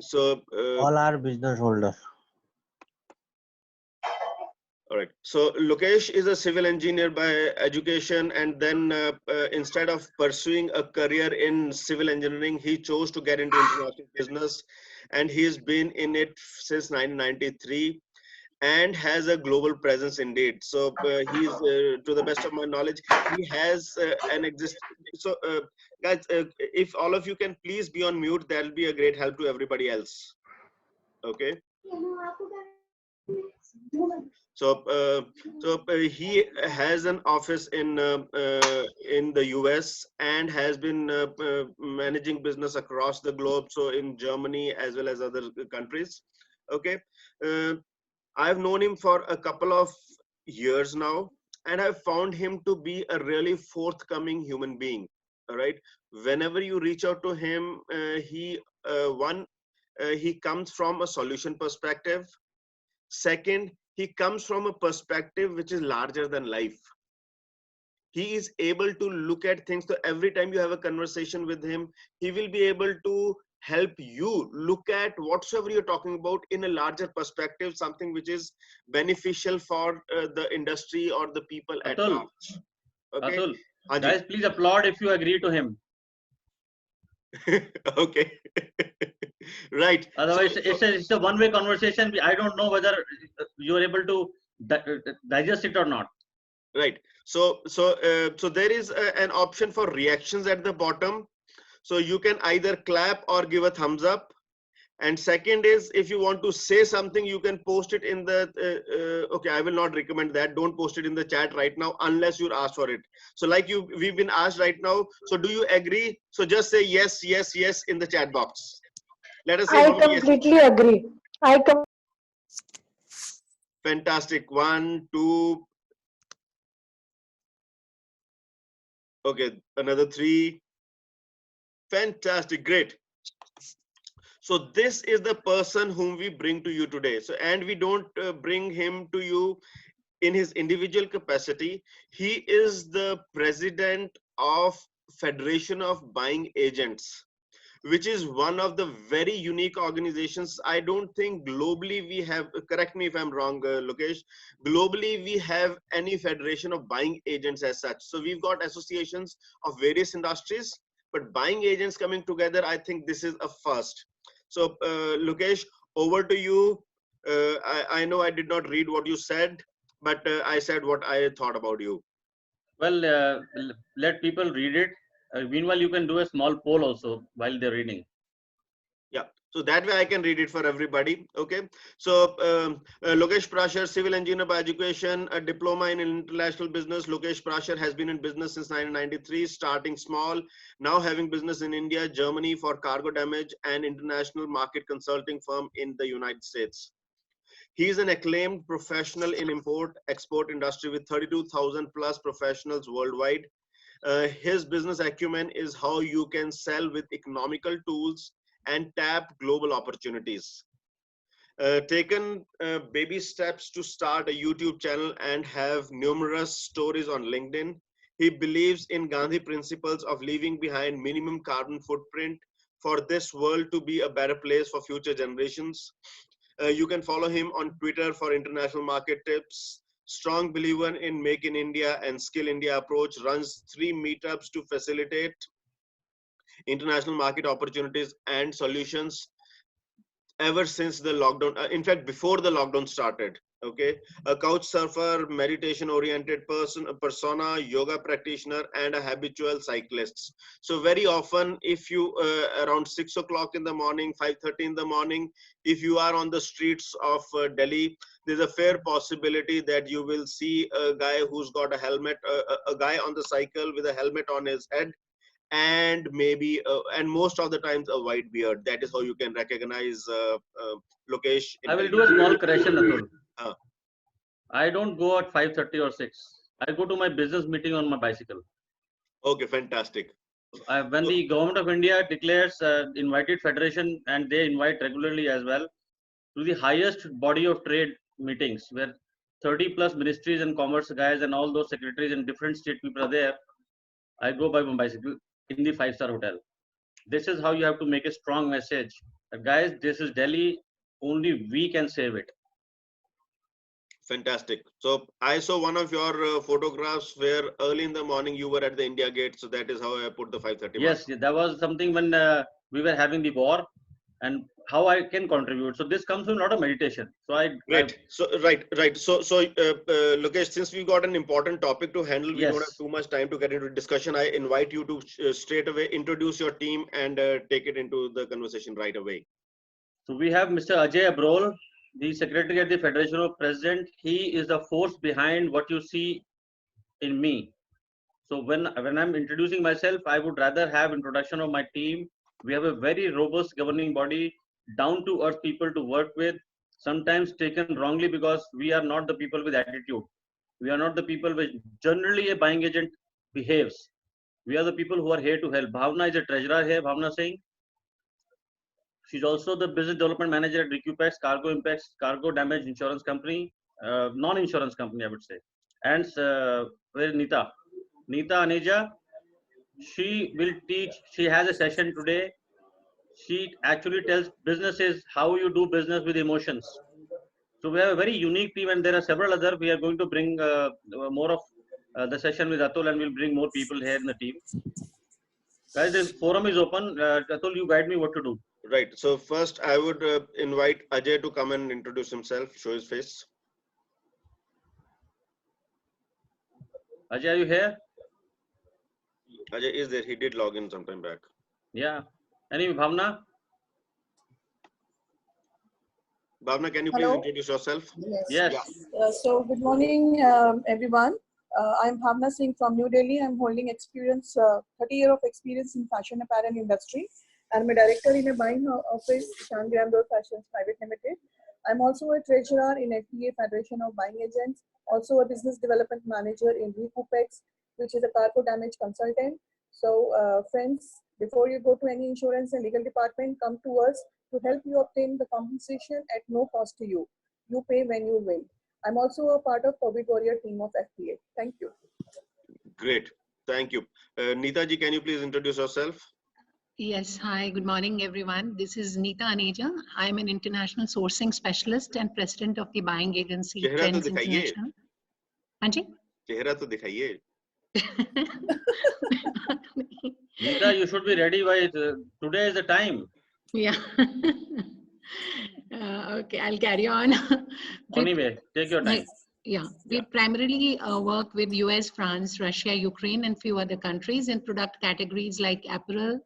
So, All are business holders. all right. So Lokesh is a civil engineer by education, and then instead of pursuing a career in civil engineering, he chose to get into international business, and he's been in it since 1993 and has a global presence indeed. So he's, to the best of my knowledge, he has an exist. So guys, if all of you can please be on mute, that'll be a great help to everybody else. Okay. So, he has an office in the US and has been managing business across the globe. So in Germany as well as other countries. Okay, I've known him for a couple of years now, and I've found him to be a really forthcoming human being. All right, whenever you reach out to him, he comes from a solution perspective. Second, he comes from a perspective which is larger than life. He is able to look at things. So every time you have a conversation with him, he will be able to help you look at whatsoever you're talking about in a larger perspective, something which is beneficial for the industry or the people at Atul, large. Okay, Atul, Haji. guys, please applaud if you agree to him. Okay. Right. Otherwise, So, it's a one-way conversation. I don't know whether you are able to digest it or not. right. So there is an option for reactions at the bottom. So you can either clap or give a thumbs up. And second is, if you want to say something, you can post it in the, okay, I will not recommend that. Don't post it in the chat right now unless you're asked for it. So like we've been asked right now. So do you agree? So just say yes, yes, yes in the chat box. Let us say I completely agree. Fantastic. 1, 2. Okay, another 3. Fantastic. Great. So this is the person whom we bring to you today. So, and we don't bring him to you in his individual capacity. He is the president of Federation of Buying Agents, which is one of the very unique organizations. I don't think globally we have, correct me if I'm wrong, Lokesh, globally we have any federation of buying agents as such. So we've got associations of various industries, but buying agents coming together, I think this is a first. So Lokesh, over to you. I know I did not read what you said, but I said what I thought about you. Well, let people read it. Meanwhile, you can do a small poll also while they're reading. Yeah, so that way I can read it for everybody. Okay, so Lokesh Prashar, civil engineer by education, a diploma in international business. Lokesh Prashar has been in business since 1993, starting small, now having business in India, Germany for cargo damage, and international market consulting firm in the United States. He is an acclaimed professional in import-export industry with 32,000 plus professionals worldwide. His business acumen is how you can sell with economical tools and tap global opportunities. Taken baby steps to start a YouTube channel and have numerous stories on LinkedIn. He believes in Gandhi principles of leaving behind minimum carbon footprint for this world to be a better place for future generations. You can follow him on Twitter for international market tips. Strong believer in Make in India and Skill India approach, runs 3 meetups to facilitate international market opportunities and solutions ever since the lockdown. In fact, before the lockdown started. Okay, a couch surfer, meditation oriented persona, yoga practitioner, and a habitual cyclist. So very often, if you around 6 o'clock in the morning, 5:30 in the morning, if you are on the streets of Delhi, there's a fair possibility that you will see a guy who's got a helmet, a guy on the cycle with a helmet on his head, and maybe and most of the times a white beard. That is how you can recognize Lokesh. I will do a small correction, Atul. Uh. I don't go at 5:30 or 6. I go to my business meeting on my bicycle. Okay, fantastic. When the government of India declares invited federation, and they invite regularly as well to the highest body of trade meetings where 30 plus ministries and commerce guys and all those secretaries and different state people are there, I go by my bicycle in the 5-star hotel. This is how you have to make a strong message Guys, this is Delhi. Only we can save it. Fantastic. So I saw one of your photographs where early in the morning you were at the India Gate. So that is how I put the 5:30 mark. Yes, that was something when we were having the war, and how I can contribute. So this comes from a lot of meditation. So Great. So right. So Lokesh, since we got an important topic to handle, we don't have Yes. too much time to get into discussion. I invite you to straight away introduce your team and take it into the conversation right away. So we have Mr. Ajay Abrol, the Secretary at the Federation of President. He is the force behind what you see in me. So when I'm introducing myself, I would rather have introduction of my team. We have a very robust governing body, down to earth people to work with, sometimes taken wrongly because we are not the people with attitude. We are not the people which generally a buying agent behaves. We are the people who are here to help. Bhavna is a treasurer here, Bhavna Singh. She's also the business development manager at Recupex, Cargo Impacts, Cargo Damage Insurance Company, non-insurance company, I would say. And where Nita? Nita Aneja, she will teach, she has a session today. She actually tells businesses how you do business with emotions. So we have a very unique team, and there are several other. We are going to bring more of the session with Atul, and we'll bring more people here in the team. Guys, this forum is open. Atul, you guide me what to do. Right. So first, I would invite Ajay to come and introduce himself, show his face. Ajay, are you here? Ajay is there. He did log in sometime back. Yeah. Anyway, Bhavna. Bhavna, can you please Hello. introduce yourself? Yes. So good morning, everyone. I'm Bhavna Singh from New Delhi. I'm holding experience, 30 years of experience in fashion apparel industry. I'm a director in a buying office, Shan Grandeur Fashions Private Limited. I'm also a treasurer in FBA Federation of Buying Agents, also a business development manager in Recupex, which is a cargo damage consultant. So friends, before you go to any insurance and legal department, come to us to help you obtain the compensation at no cost to you. You pay when you win. I'm also a part of COVID Warrior team of FPA. Thank you. Great. Thank you. Neeta ji, can you please introduce yourself? Yes, hi, good morning, everyone. This is Neeta Aneja. I'm an international sourcing specialist and president of the buying agency चेहरा तो Trends दिखाइए International. Anji? चेहरा तो दिखाइए Nita, you should be ready by today is the time. Yeah. Okay, I'll carry on. Anyway, take your time. Yeah, we Yeah. primarily work with US, France, Russia, Ukraine, and few other countries in product categories like apparel,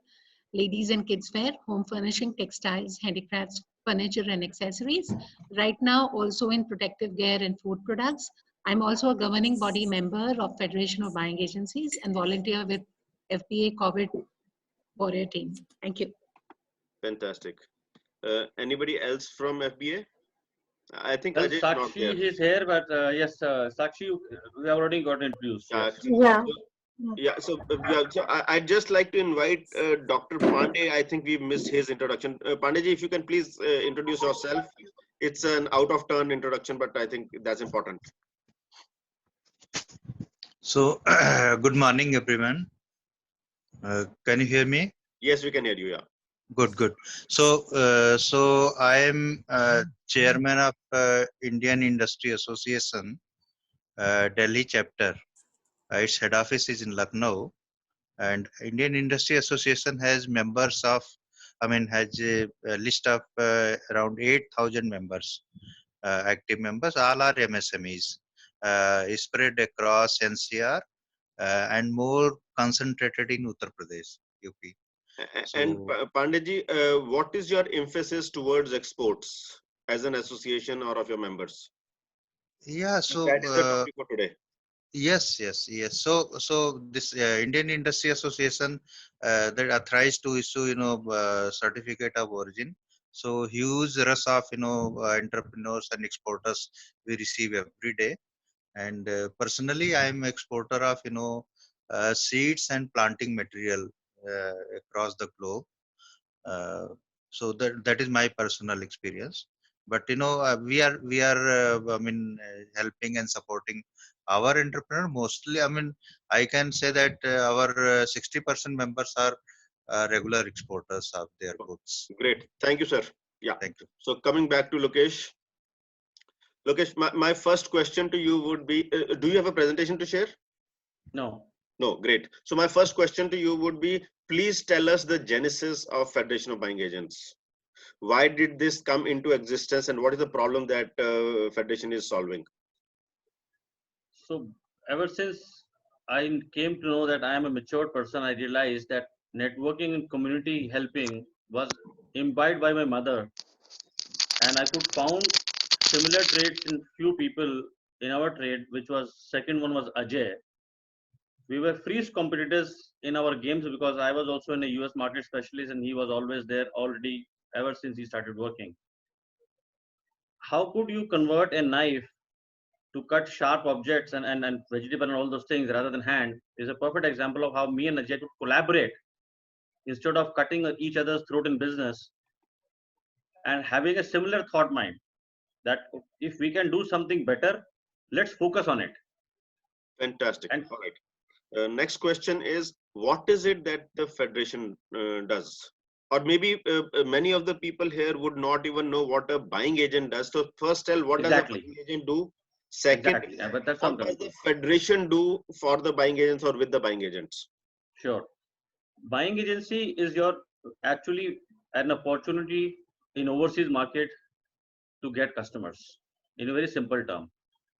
ladies and kids wear, home furnishing, textiles, handicrafts, furniture, and accessories. Right now, also in protective gear and food products. I'm also a governing body member of Federation of Buying Agencies and volunteer with FBA COVID Warrior team. Thank you. Fantastic. Anybody else from FBA? I think Well, Ajay is not Sakshi there. is here, but yes, Sakshi, we have already got introduced. Yes. Yeah. So I'd just like to invite Dr. Pandey. I think we missed his introduction. Pandey ji, if you can please introduce yourself. It's an out of turn introduction, but I think that's important. So, good morning, everyone. Can you hear me? Yes, we can hear you. Yeah. Good. So, I am chairman of Indian Industry Association, Delhi chapter. Its head office is in Lucknow, and Indian Industry Association has members of, has a list of around 8,000 members, active members. All are MSMEs, spread across NCR. And more concentrated in Uttar Pradesh, UP. And So, Pandey ji, what is your emphasis towards exports as an association or of your members? yeah, so That is the topic for today. yes. So this Indian Industry Association that authorized to issue, certificate of origin. So huge rush of entrepreneurs and exporters we receive every day. And personally, I am exporter of seeds and planting material across the globe. Uh, so that is my personal experience. But we are helping and supporting our entrepreneur mostly. I can say that our 60% members are regular exporters of their goods. Great. Thank you, sir. Yeah. Thank you. So coming back to Lokesh. Lokesh, my first question to you would be, do you have a presentation to share? No. No, great. So my first question to you would be, please tell us the genesis of Federation of Buying Agents. Why did this come into existence and what is the problem that Federation is solving? So ever since I came to know that I am a matured person, I realized that networking and community helping was imbibed by my mother, and I could found similar traits in few people in our trade, which was second one was Ajay. We were fierce competitors in our games because I was also in a US market specialist and he was always there already ever since he started working. How could you convert a knife to cut sharp objects and vegetable and all those things rather than hand is a perfect example of how me and Ajay could collaborate instead of cutting each other's throat in business and having a similar thought mind that if we can do something better, let's focus on it. Fantastic. And All right. Next question is, what is it that the Federation does? Or maybe many of the people here would not even know what a buying agent does. So first tell, what does a exactly, buying agent do? Second, exactly. Yeah, but that's what I'm what does coming the to. Federation do for the buying agents or with the buying agents? Sure. Buying agency is your actually an opportunity in overseas market to get customers in a very simple term.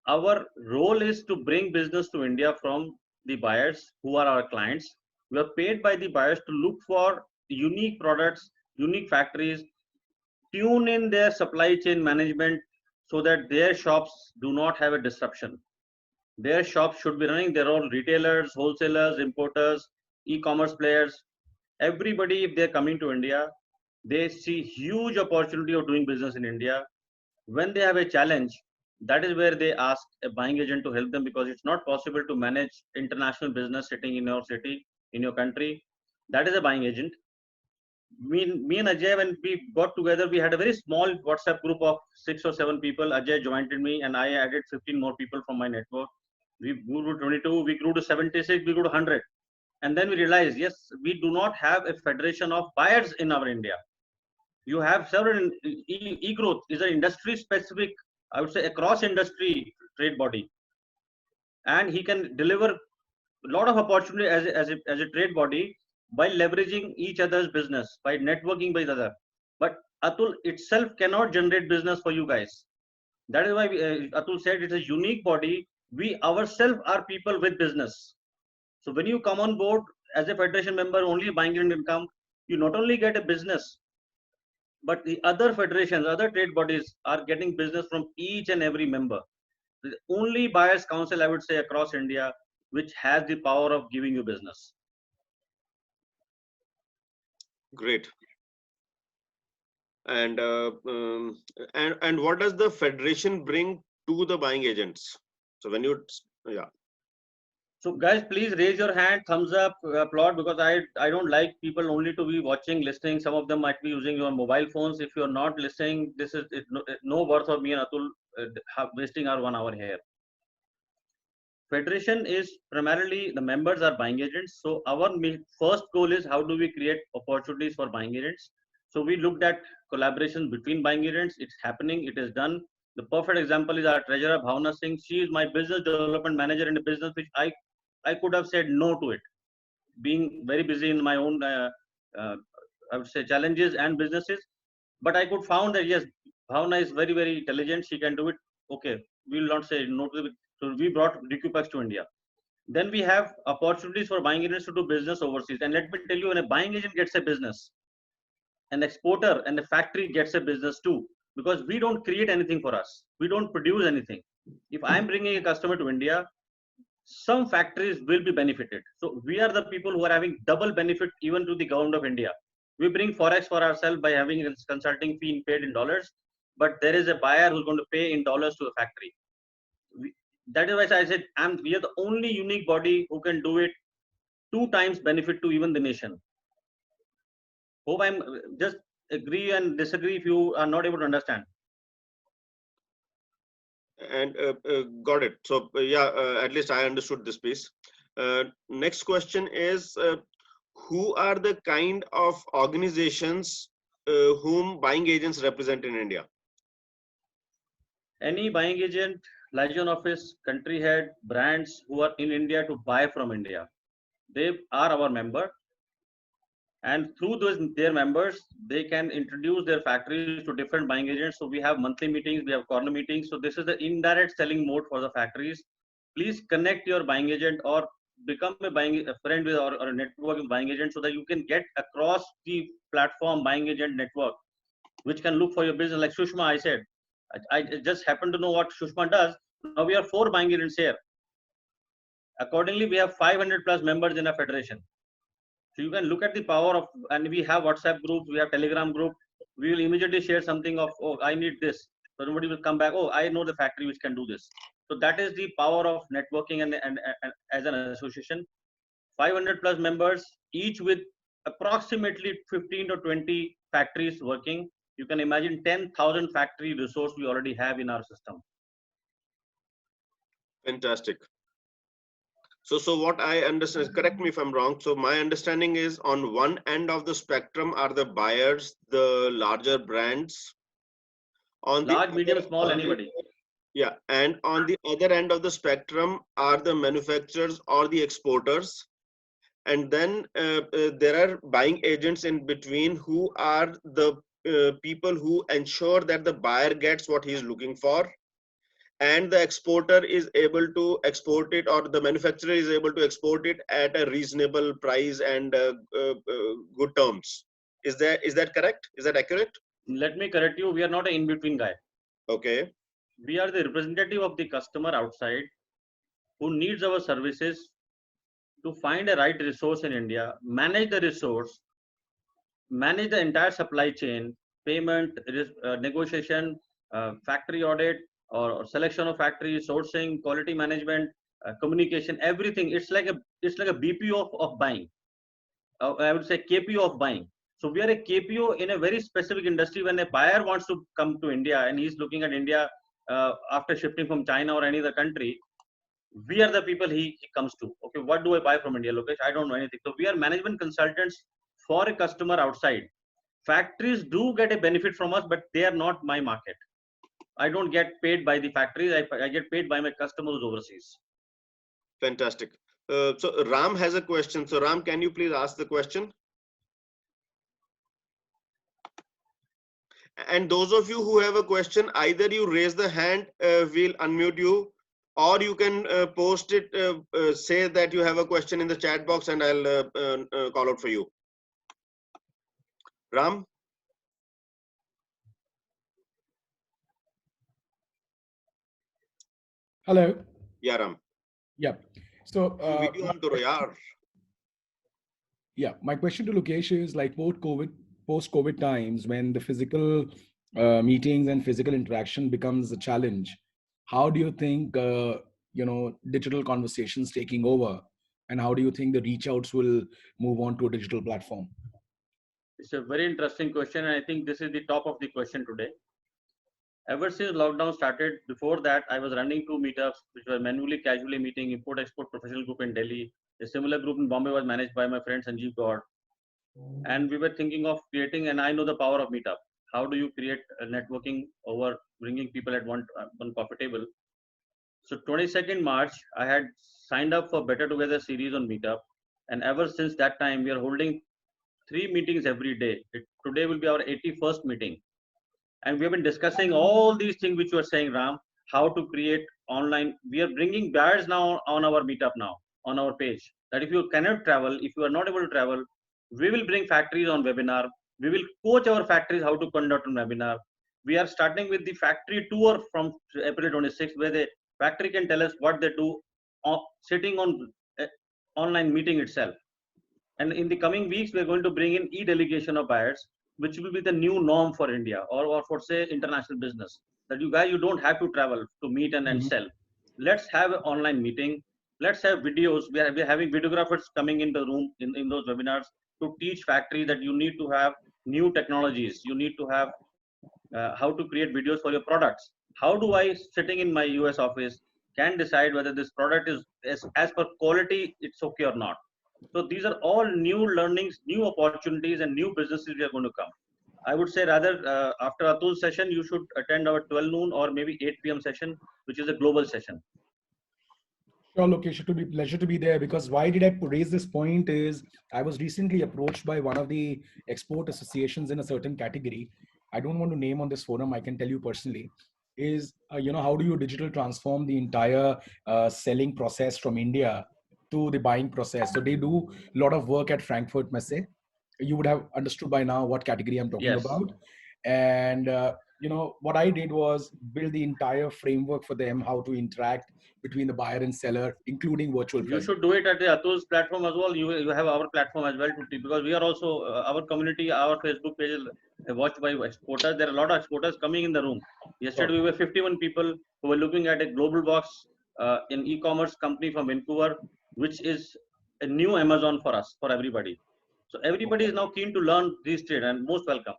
Our role is to bring business to India from the buyers who are our clients. We are paid by the buyers to look for unique products, unique factories, tune in their supply chain management so that their shops do not have a disruption. Their shops should be running their own retailers, wholesalers, importers, e-commerce players. Everybody, if they're coming to India, they see huge opportunity of doing business in India. When they have a challenge, that is where they ask a buying agent to help them because it's not possible to manage international business sitting in your city, in your country. That is a buying agent. Me and Ajay, when we got together, we had a very small WhatsApp group of 6 or 7 people. Ajay joined me and I added 15 more people from my network. We grew to 22, we grew to 76, we grew to 100. And then we realized, yes, we do not have a federation of buyers in our India. You have several, e-growth is an industry specific, I would say across industry trade body. And he can deliver a lot of opportunity as a trade body by leveraging each other's business, by networking with other. But Atul itself cannot generate business for you guys. That is why Atul said it's a unique body. We ourselves are people with business. So when you come on board as a federation member, only buying income, you not only get a business, but the other federations, other trade bodies are getting business from each and every member. The only buyers council, I would say, across India, which has the power of giving you business. Great. And what does the Federation bring to the buying agents? So when you, yeah. So guys, please raise your hand, thumbs up, applaud, because I don't like people only to be watching, listening. Some of them might be using your mobile phones. If you're not listening, this is no worth of me and Atul wasting our 1 hour here. Federation is primarily the members are buying agents. So our first goal is how do we create opportunities for buying agents. So we looked at collaboration between buying agents. It's happening. It is done. The perfect example is our treasurer Bhavna Singh. She is my business development manager in a business which I could have said no to it, being very busy in my own I would say challenges and businesses. But I could found that yes, Bhavna is very, very intelligent. She can do it. Okay, we will not say no to it. So we brought DQPax to India. Then we have opportunities for buying agents to do business overseas. And let me tell you, when a buying agent gets a business, an exporter and a factory gets a business too, because we don't create anything for us. We don't produce anything. If I'm bringing a customer to India, some factories will be benefited. So we are the people who are having double benefit even to the government of India. We bring forex for ourselves by having a consulting fee paid in dollars, but there is a buyer who's going to pay in dollars to a factory. That is why I said we are the only unique body who can do it 2 times benefit to even the nation. Hope I'm just agree and disagree if you are not able to understand. And got it. So yeah, at least I understood this piece. Next question is, who are the kind of organizations whom buying agents represent in India? Any buying agent, liaison office, country head, brands who are in India to buy from India, they are our member. And through their members, they can introduce their factories to different buying agents. So we have monthly meetings, we have corner meetings. So this is the indirect selling mode for the factories. Please connect your buying agent or become a friend with or a network with buying agent so that you can get across the platform buying agent network, which can look for your business. Like Shushma, I said, I just happen to know what Shushma does. Now we have 4 buying agents here. Accordingly, we have 500 plus members in a federation. So you can look at the power of, and we have WhatsApp groups, we have Telegram group. We will immediately share something of, oh, I need this. So somebody will come back, oh, I know the factory which can do this. So that is the power of networking and as an association. 500 plus members, each with approximately 15 to 20 factories working. You can imagine 10,000 factory resource we already have in our system. Fantastic. So what I understand, correct me if I'm wrong. So my understanding is on one end of the spectrum are the buyers, the larger brands. On Large, the medium, small, anybody. Yeah, and on the other end of the spectrum are the manufacturers or the exporters. And then there are buying agents in between who are the people who ensure that the buyer gets what he's looking for, and the exporter is able to export it, or the manufacturer is able to export it at a reasonable price and good terms. Is that correct? Is that accurate? Let me correct you. We are not an in-between guy. Okay. We are the representative of the customer outside who needs our services to find a right resource in India, manage the resource, manage the entire supply chain, payment, negotiation, factory audit, or selection of factories, sourcing, quality management, communication, everything. It's like a BPO of buying. I would say KPO of buying. So we are a KPO in a very specific industry. When a buyer wants to come to India and he's looking at India after shifting from China or any other country, we are the people he comes to. Okay, what do I buy from India, Lokesh? I don't know anything. So we are management consultants for a customer outside. Factories do get a benefit from us, but they are not my market. I don't get paid by the factories. I get paid by my customers overseas. Fantastic. So Ram has a question. So Ram, can you please ask the question? And those of you who have a question, either you raise the hand, we'll unmute you, or you can post it, say that you have a question in the chat box and I'll call out for you. Ram? Hello. Yeah, Ram. Yeah. So, Video on karo yaar. yeah, my question to Lokesh is like post-COVID times when the physical meetings and physical interaction becomes a challenge. How do you think digital conversations taking over, and how do you think the reach outs will move on to a digital platform? It's a very interesting question, and I think this is the top of the question today. Ever since lockdown started, before that, I was running 2 meetups, which were manually, casually meeting import-export professional group in Delhi. A similar group in Bombay was managed by my friend Sanjeev Gaur. And we were thinking of creating, and I know the power of meetup. How do you create a networking over bringing people at one coffee table? So 22nd March, I had signed up for Better Together series on Meetup. And ever since that time, we are holding 3 meetings every day. Today will be our 81st meeting. And we have been discussing all these things which you are saying, Ram, how to create online. We are bringing buyers now on our Meetup now, on our page. That if you cannot travel, if you are not able to travel, we will bring factories on webinar. We will coach our factories how to conduct a webinar. We are starting with the factory tour from April 26th, where the factory can tell us what they do sitting on online meeting itself. And in the coming weeks, we're going to bring in e-delegation of buyers, which will be the new norm for India or for say international business. That you guys, you don't have to travel to meet and sell. Let's have an online meeting. Let's have videos. We're having videographers coming in the room in those webinars to teach factory that you need to have new technologies. You need to have how to create videos for your products. How do I, sitting in my US office, can decide whether this product is as per quality, it's okay or not? So these are all new learnings, new opportunities, and new businesses we are going to come. I would say rather after Atul's session, you should attend our 12 noon or maybe 8 p.m. session, which is a global session. Sure, Lokesh, it would be a pleasure to be there, because why did I raise this point is I was recently approached by one of the export associations in a certain category. I don't want to name on this forum, I can tell you personally, is, how do you digital transform the entire selling process from India to the buying process? So they do a lot of work at Frankfurt Messe. You would have understood by now what category I'm talking Yes. about. And, what I did was build the entire framework for them, how to interact between the buyer and seller, including virtual You presence. should do it at the Atul's platform as well. You have our platform as well, because we are also, our community, our Facebook page is watched by exporters. There are a lot of exporters coming in the room. Yesterday, we were 51 people who were looking at a global box in e-commerce company from Vancouver, which is a new Amazon for us, for everybody. So everybody is now keen to learn these trade, and most welcome.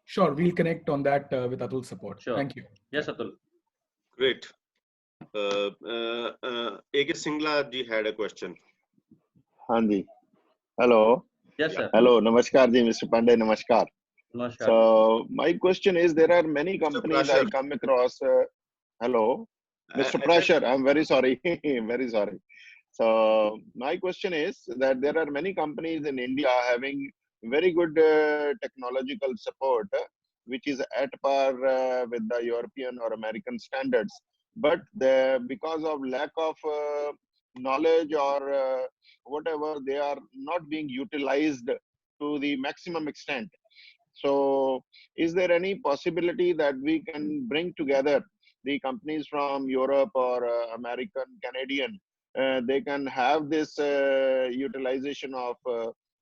Sure, we'll connect on that with Atul's support. Sure. Thank you. Yes, Atul. Great. A.K. Singla ji had a question. Hanji. Hello. Yes, sir. Hello. Namaskar ji, Mr. Pandey. Namaskar. Namaskar. So my question is, there are many companies I Prashar. come across. Hello, Mr. I said- Prashar. I'm very sorry. Very sorry. So my question is that there are many companies in India having very good technological support, which is at par with the European or American standards. But because of lack of knowledge or whatever, they are not being utilized to the maximum extent. So is there any possibility that we can bring together the companies from Europe or American, Canadian? They can have this utilization of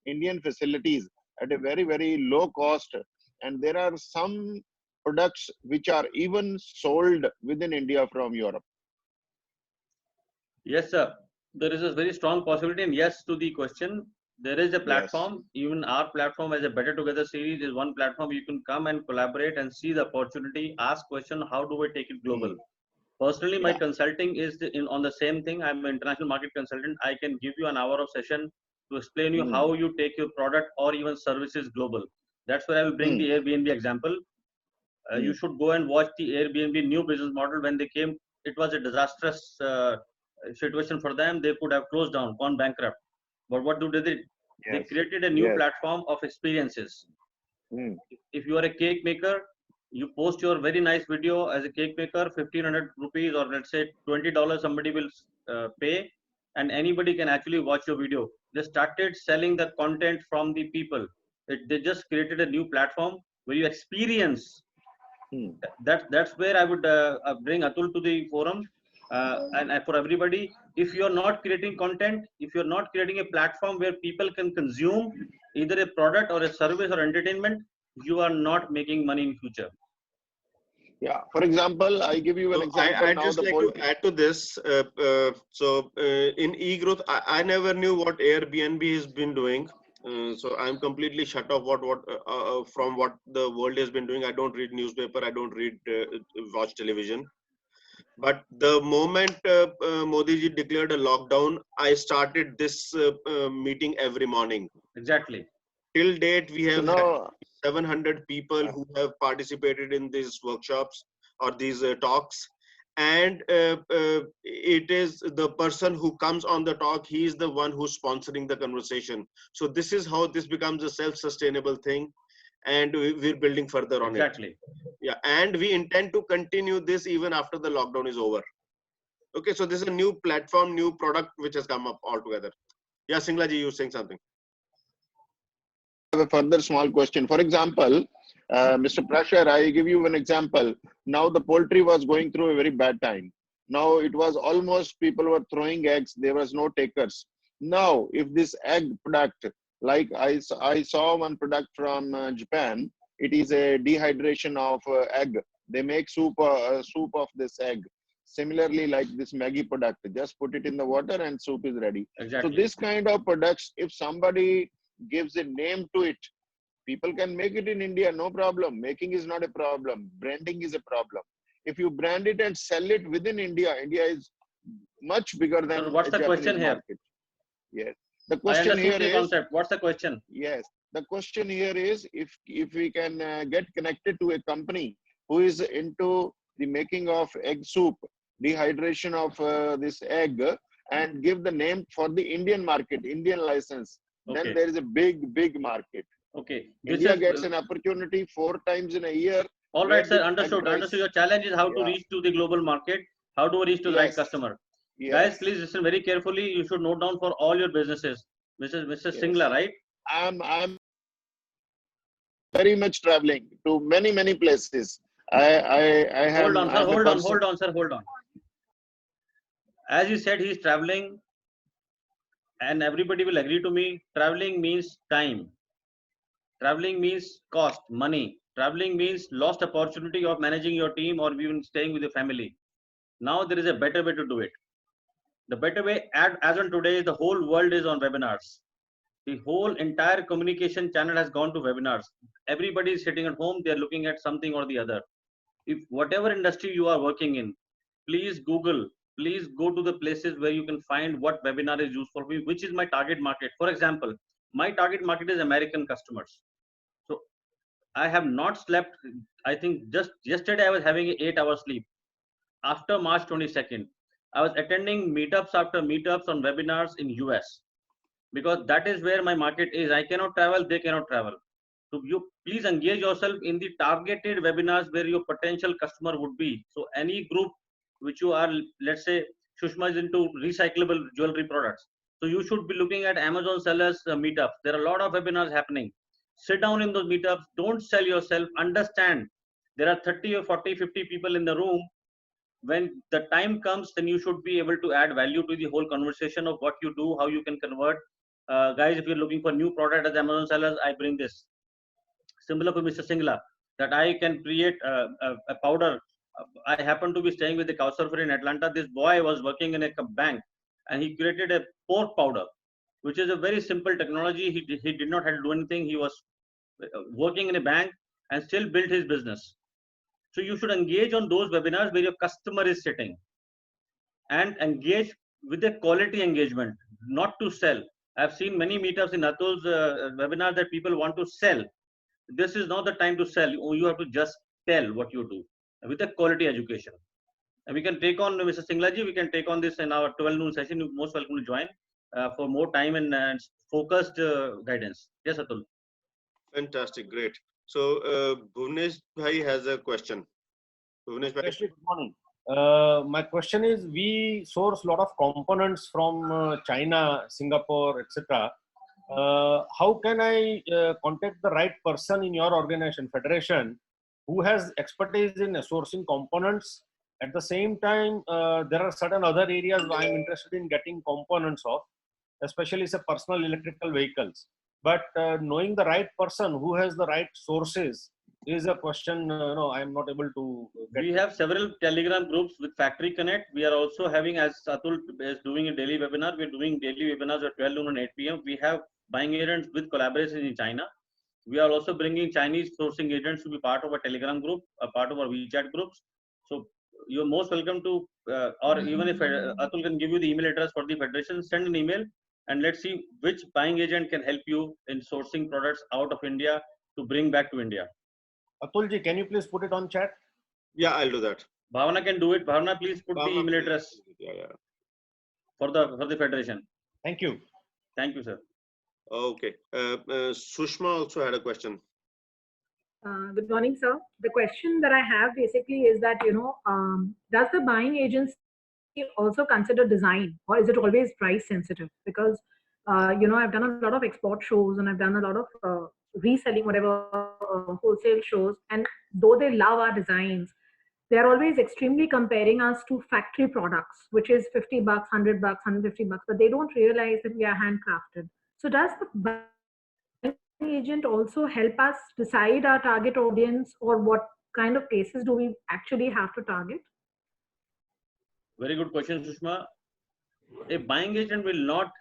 Indian facilities at a very, very low cost. And there are some products which are even sold within India from Europe. Yes, sir. There is a very strong possibility, and yes to the question. There is a platform. Even our platform as a Better Together series is one platform. You can come and collaborate and see the opportunity, ask question, how do I take it global? Personally, my consulting is on the same thing. I'm an international market consultant. I can give you an hour of session to explain you how you take your product or even services global. That's where I will bring the Airbnb example. You should go and watch the Airbnb new business model. When they came, it was a disastrous situation for them. They could have closed down, gone bankrupt. But what they did? They created a new platform of experiences. If you are a cake maker, you post your very nice video as a cake maker, 1,500 rupees or let's say $20 somebody will pay, and anybody can actually watch your video. They started selling the content from the people. They just created a new platform where you experience. That's where I would bring Atul to the forum. And for everybody, if you're not creating content, if you're not creating a platform where people can consume either a product or a service or entertainment, you are not making money in future. Yeah. For example, I give you an example. I'd just like to add to this. In eGrowth, I never knew what Airbnb has been doing. So I'm completely shut off from what the world has been doing. I don't read newspaper. I don't watch television. But the moment Modi ji declared a lockdown, I started this meeting every morning. Exactly. Till date, we have had 700 people who have participated in these workshops or these talks. And it is the person who comes on the talk, he is the one who's sponsoring the conversation. So this is how this becomes a self-sustainable thing. And we're building further on it. Yeah, and we intend to continue this even after the lockdown is over. Okay, so this is a new platform, new product which has come up altogether. Yeah, Singla ji, you were saying something. I have a further small question. For example, Mr. Prashar, I give you an example. Now the poultry was going through a very bad time. Now it was almost people were throwing eggs. There was no takers. Now, if this egg product, like I saw one product from Japan, it is a dehydration of egg. They make soup of this egg. Similarly, like this Maggi product, just put it in the water and soup is ready. Exactly. So this kind of products, if somebody gives a name to it, people can make it in India, no problem. Making is not a problem. Branding is a problem. If you brand it and sell it within India, India is much bigger than what's the Japanese question here? market. Yes. The I question understood here the is, concept. What's the question? yes, the question here is if we can get connected to a company who is into the making of egg soup, dehydration of this egg, and give the name for the Indian market, Indian license, then Okay. there is a big market. Okay. This India is gets an opportunity 4 times in a year. all where right, sir. the egg Understood. price- Understood. Your challenge is how to Yeah. reach to the global market, how to reach to the right Yes. customer. Yes. Guys, please listen very carefully. You should note down for all your businesses. Mr. Yes. Singla, right? I'm very much traveling to many places. I have Hold on, sir. I'm a Hold on. person. Hold on, sir. Hold on. As you said, he's traveling, and everybody will agree to me. Traveling means time. Traveling means cost, money. Traveling means lost opportunity of managing your team or even staying with your family. Now there is a better way to do it. The better way, as on today, the whole world is on webinars. The whole entire communication channel has gone to webinars. Everybody is sitting at home. They are looking at something or the other. If whatever industry you are working in, please Google, please go to the places where you can find what webinar is useful for me, which is my target market. For example, my target market is American customers. So I have not slept. I think just yesterday I was having an 8-hour sleep. After March 22nd, I was attending meetups after meetups on webinars in US, because that is where my market is. I cannot travel, they cannot travel. So you please engage yourself in the targeted webinars where your potential customer would be. So any group which you are, let's say Shushma is into recyclable jewelry products. So you should be looking at Amazon sellers meetups. There are a lot of webinars happening. Sit down in those meetups. Don't sell yourself. Understand there are 30 or 40, 50 people in the room. When the time comes, then you should be able to add value to the whole conversation of what you do, how you can convert. Guys, if you're looking for new product as Amazon sellers, I bring this. Similar for Mr. Singla, that I can create a powder. I happen to be staying with the couch surfer in Atlanta. This boy was working in a bank, and he created a pork powder, which is a very simple technology. He did not have to do anything. He was working in a bank and still built his business. So you should engage on those webinars where your customer is sitting, and engage with a quality engagement, not to sell. I've seen many meetups in Atul's webinars that people want to sell. This is not the time to sell. You have to just tell what you do with a quality education. And we can take on Mr. Singlaji. We can take on this in our 12 noon session. You're most welcome to join for more time and focused guidance. Yes, Atul. Fantastic, great. So Bhuvnesh Bhai has a question. Bhuvnesh Bhai. Good morning. My question is, we source a lot of components from China, Singapore, etc. How can I contact the right person in your organization, federation, who has expertise in sourcing components? At the same time, there are certain other areas I'm interested in getting components of, especially say personal electrical vehicles. But knowing the right person who has the right sources is a question. No, I am not able to get. We have several Telegram groups with Factory Connect. We are also having, as Atul is doing a daily webinar, we're doing daily webinars at 12 noon and 8 p.m. We have buying agents with collaborations in China. We are also bringing Chinese sourcing agents to be part of our Telegram group, a part of our WeChat groups. So you're most welcome to, or even if Atul can give you the email address for the federation, send an email and let's see which buying agent can help you in sourcing products out of India to bring back to India. Atulji, can you please put it on chat? Yeah, I'll do that. Bhavana can do it. Bhavana, please put the email address Yeah. for the federation. Thank you. Thank you, sir. Okay. Sushma also had a question. Good morning, sir. The question that I have basically is that, does the buying agency also consider design, or is it always price sensitive? Because, I've done a lot of export shows and I've done a lot of reselling, whatever, wholesale shows. And though they love our designs, they're always extremely comparing us to factory products, which is $50, $100, $150, but they don't realize that we are handcrafted. So does the buying agent also help us decide our target audience, or what kind of cases do we actually have to target? Very good question, Sushma. A buying agent will not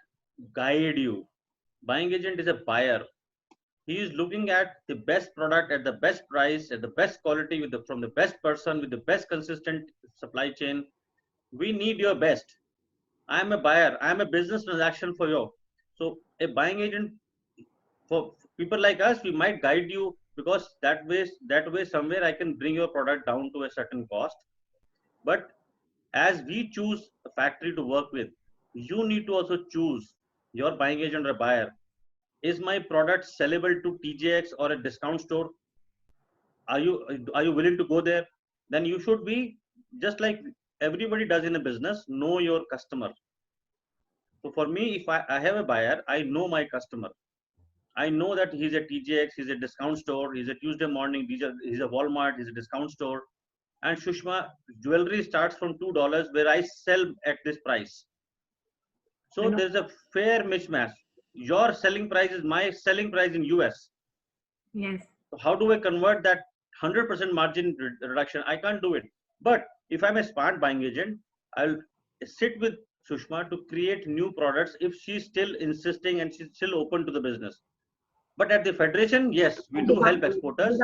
guide you. Buying agent is a buyer. He is looking at the best product at the best price, at the best quality, from the best person, with the best consistent supply chain. We need your best. I am a buyer. I am a business transaction for you. So a buying agent, for people like us, we might guide you, because that way somewhere I can bring your product down to a certain cost. But as we choose a factory to work with, you need to also choose your buying agent or buyer. Is my product sellable to TJX or a discount store? Are you willing to go there? Then you should be, just like everybody does in a business, know your customer. So for me, if I have a buyer, I know my customer. I know that he's a TJX, he's a discount store, he's a Tuesday morning, he's a Walmart, he's a discount store. And Sushma, jewelry starts from $2, where I sell at this price. So there's a fair mismatch. Your selling price is my selling price in US. Yes. So how do I convert that 100% margin reduction? I can't do it. But if I'm a smart buying agent, I'll sit with Sushma to create new products if she's still insisting and she's still open to the business. But at the federation, yes, we do help exporters.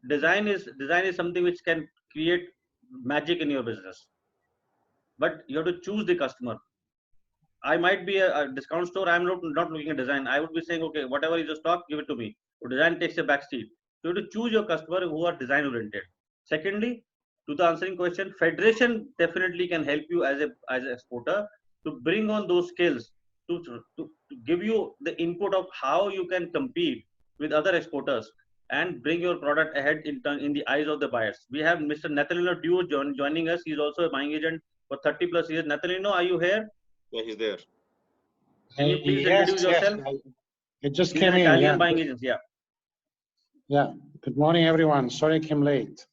Design is something which can create magic in your business. But you have to choose the customer. I might be a discount store. I'm not looking at design. I would be saying, okay, whatever is your stock, give it to me. So design takes a back seat. So you have to choose your customer who are design oriented. Secondly, to the answering question, federation definitely can help you as an exporter to bring on those skills, to give you the input of how you can compete with other exporters and bring your product ahead in the eyes of the buyers. We have Mr. Natalino Duo joining us. He's also a buying agent for 30 plus years. Natalino, are you here? Yeah, he's there. Can you please introduce yourself? It just He's came an in. Italian Yeah. buying agent. Yeah. Yeah. Good morning, everyone. Sorry I came late.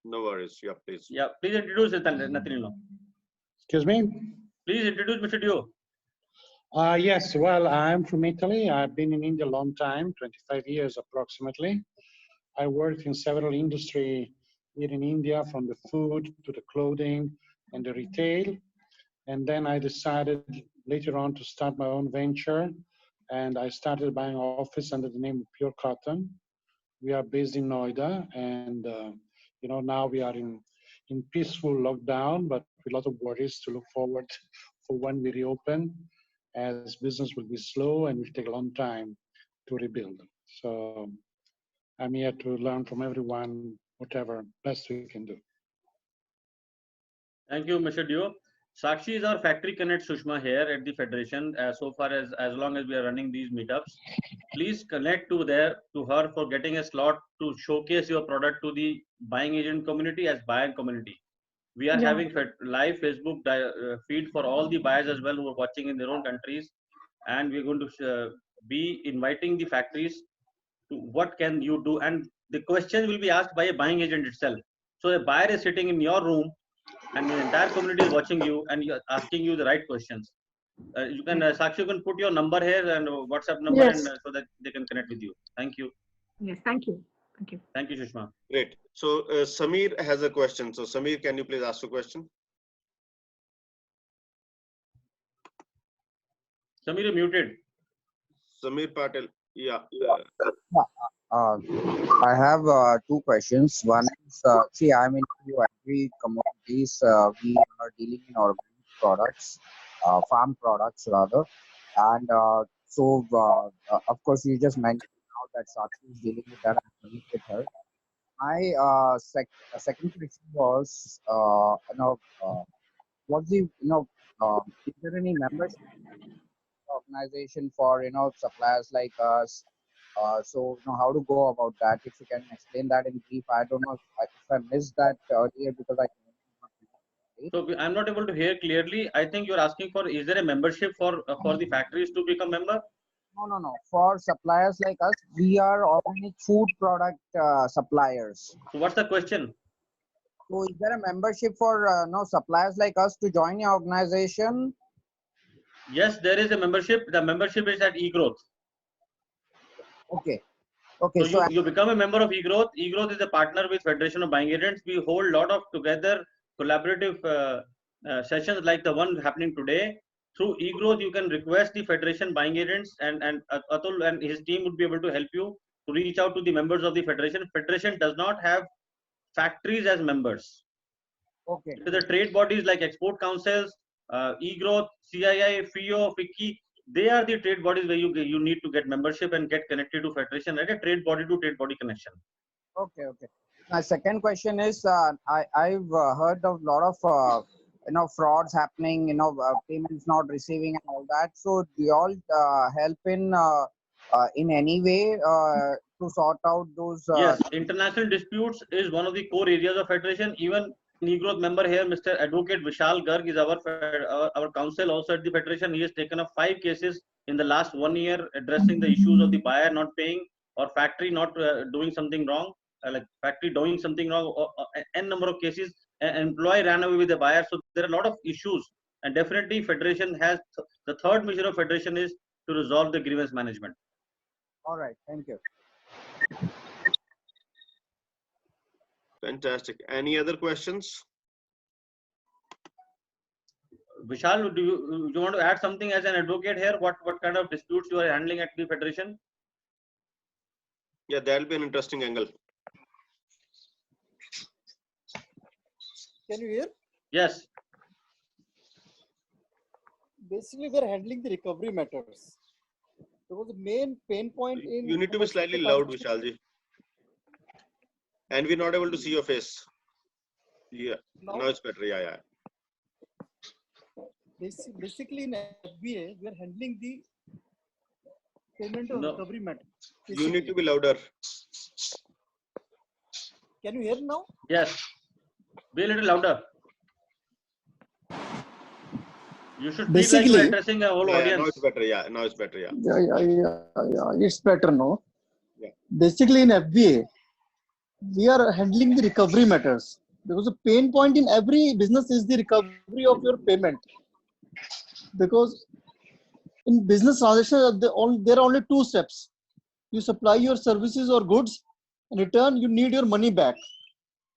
No worries. Yeah, please. Yeah, please introduce Natalino. Excuse me? Please introduce Mr. Duo. Yes. Well, I'm from Italy. I've been in India a long time, 25 years approximately. I worked in several industries here in India, from the food to the clothing and the retail. And then I decided later on to start my own venture. And I started buying an office under the name of Pure Cotton. We are based in Noida. And, now we are in peaceful lockdown, but with a lot of worries to look forward for when we reopen, as business will be slow and will take a long time to rebuild. So I'm here to learn from everyone, whatever best we can do. Thank you, Mr. Duo. Sakshi is our factory connect Sushma here at the federation. So far as long as we are running these meetups, please connect to her for getting a slot to showcase your product to the buying agent community as buyer community. We are having live Facebook feed for all the buyers as well who are watching in their own countries, and we're going to be inviting the factories to what can you do, and the question will be asked by a buying agent itself. So a buyer is sitting in your room, and the entire community is watching you and you're asking you the right questions. You can, Sakshi, you can put your number here and WhatsApp number, Yes. and so that they can connect with you. Thank you. Yes, thank you. Thank you. Thank you, Sushma. Great. So Samir has a question. So Samir, can you please ask a question? Samir, you're muted. Samir Patel. Yeah. I have two questions. One is, see, I'm into agri commodities. We are dealing in organic products, farm products rather. And of course, you just mentioned now that Sakshi is dealing with that. I'm dealing with her. My second question was, what's the, is there any membership organization for, suppliers like us? So, how to go about that? If you can explain that in brief. I don't know if I missed that earlier because So I'm not able to hear clearly. I think you're asking for, is there a membership for the factories to become member? No. For suppliers like us, we are organic food product suppliers. So what's the question? So is there a membership for suppliers like us to join your organization? Yes, there is a membership. The membership is at eGrowth. Okay. So you become a member of eGrowth. eGrowth is a partner with Federation of Buying Agents. We hold a lot of together collaborative sessions like the one happening today. Through eGrowth, you can request the Federation Buying Agents, and Atul and his team would be able to help you to reach out to the members of the Federation. Federation does not have factories as members. Okay. So the trade bodies like export councils, eGrowth, CII, FIO, FICCI, they are the trade bodies where you need to get membership and get connected to federation, like a trade body to trade body connection. Okay, okay. My second question is, I've heard of a lot of frauds happening, payments not receiving and all that. So do you all help in any way to sort out those? Yes, international disputes is one of the core areas of federation. Even eGrowth member here, Mr. Advocate Vishal Garg, is our counsel also at the federation. He has taken up 5 cases in the last 1 year addressing the issues of the buyer not paying or factory not doing something wrong, like factory doing something wrong, or n number of cases. An employee ran away with the buyer. So there are a lot of issues, and definitely federation has the third mission of federation is to resolve the grievance management. All right, thank you. Fantastic. Any other questions? Vishal, do you want to add something as an advocate here? What kind of disputes you are handling at the federation? Yeah, that'll be an interesting angle. Can you hear? Yes. Basically, we are handling the recovery matters. There was a main pain point in. You need to be slightly loud, Vishalji. And we're not able to see your face. Yeah, now it's better. Yeah. Basically, in FBA, we are handling the payment of recovery matter. You need to be louder. Can you hear now? Yes. Be a little louder. You should be like you're addressing a whole audience. Now it's better. Yeah, now it's better. Yeah. Yeah. It's better now. Yeah. Basically, in FBA, we are handling the recovery matters because the pain point in every business is the recovery of your payment. Because in business transaction, there are only 2 steps. You supply your services or goods, in return, you need your money back.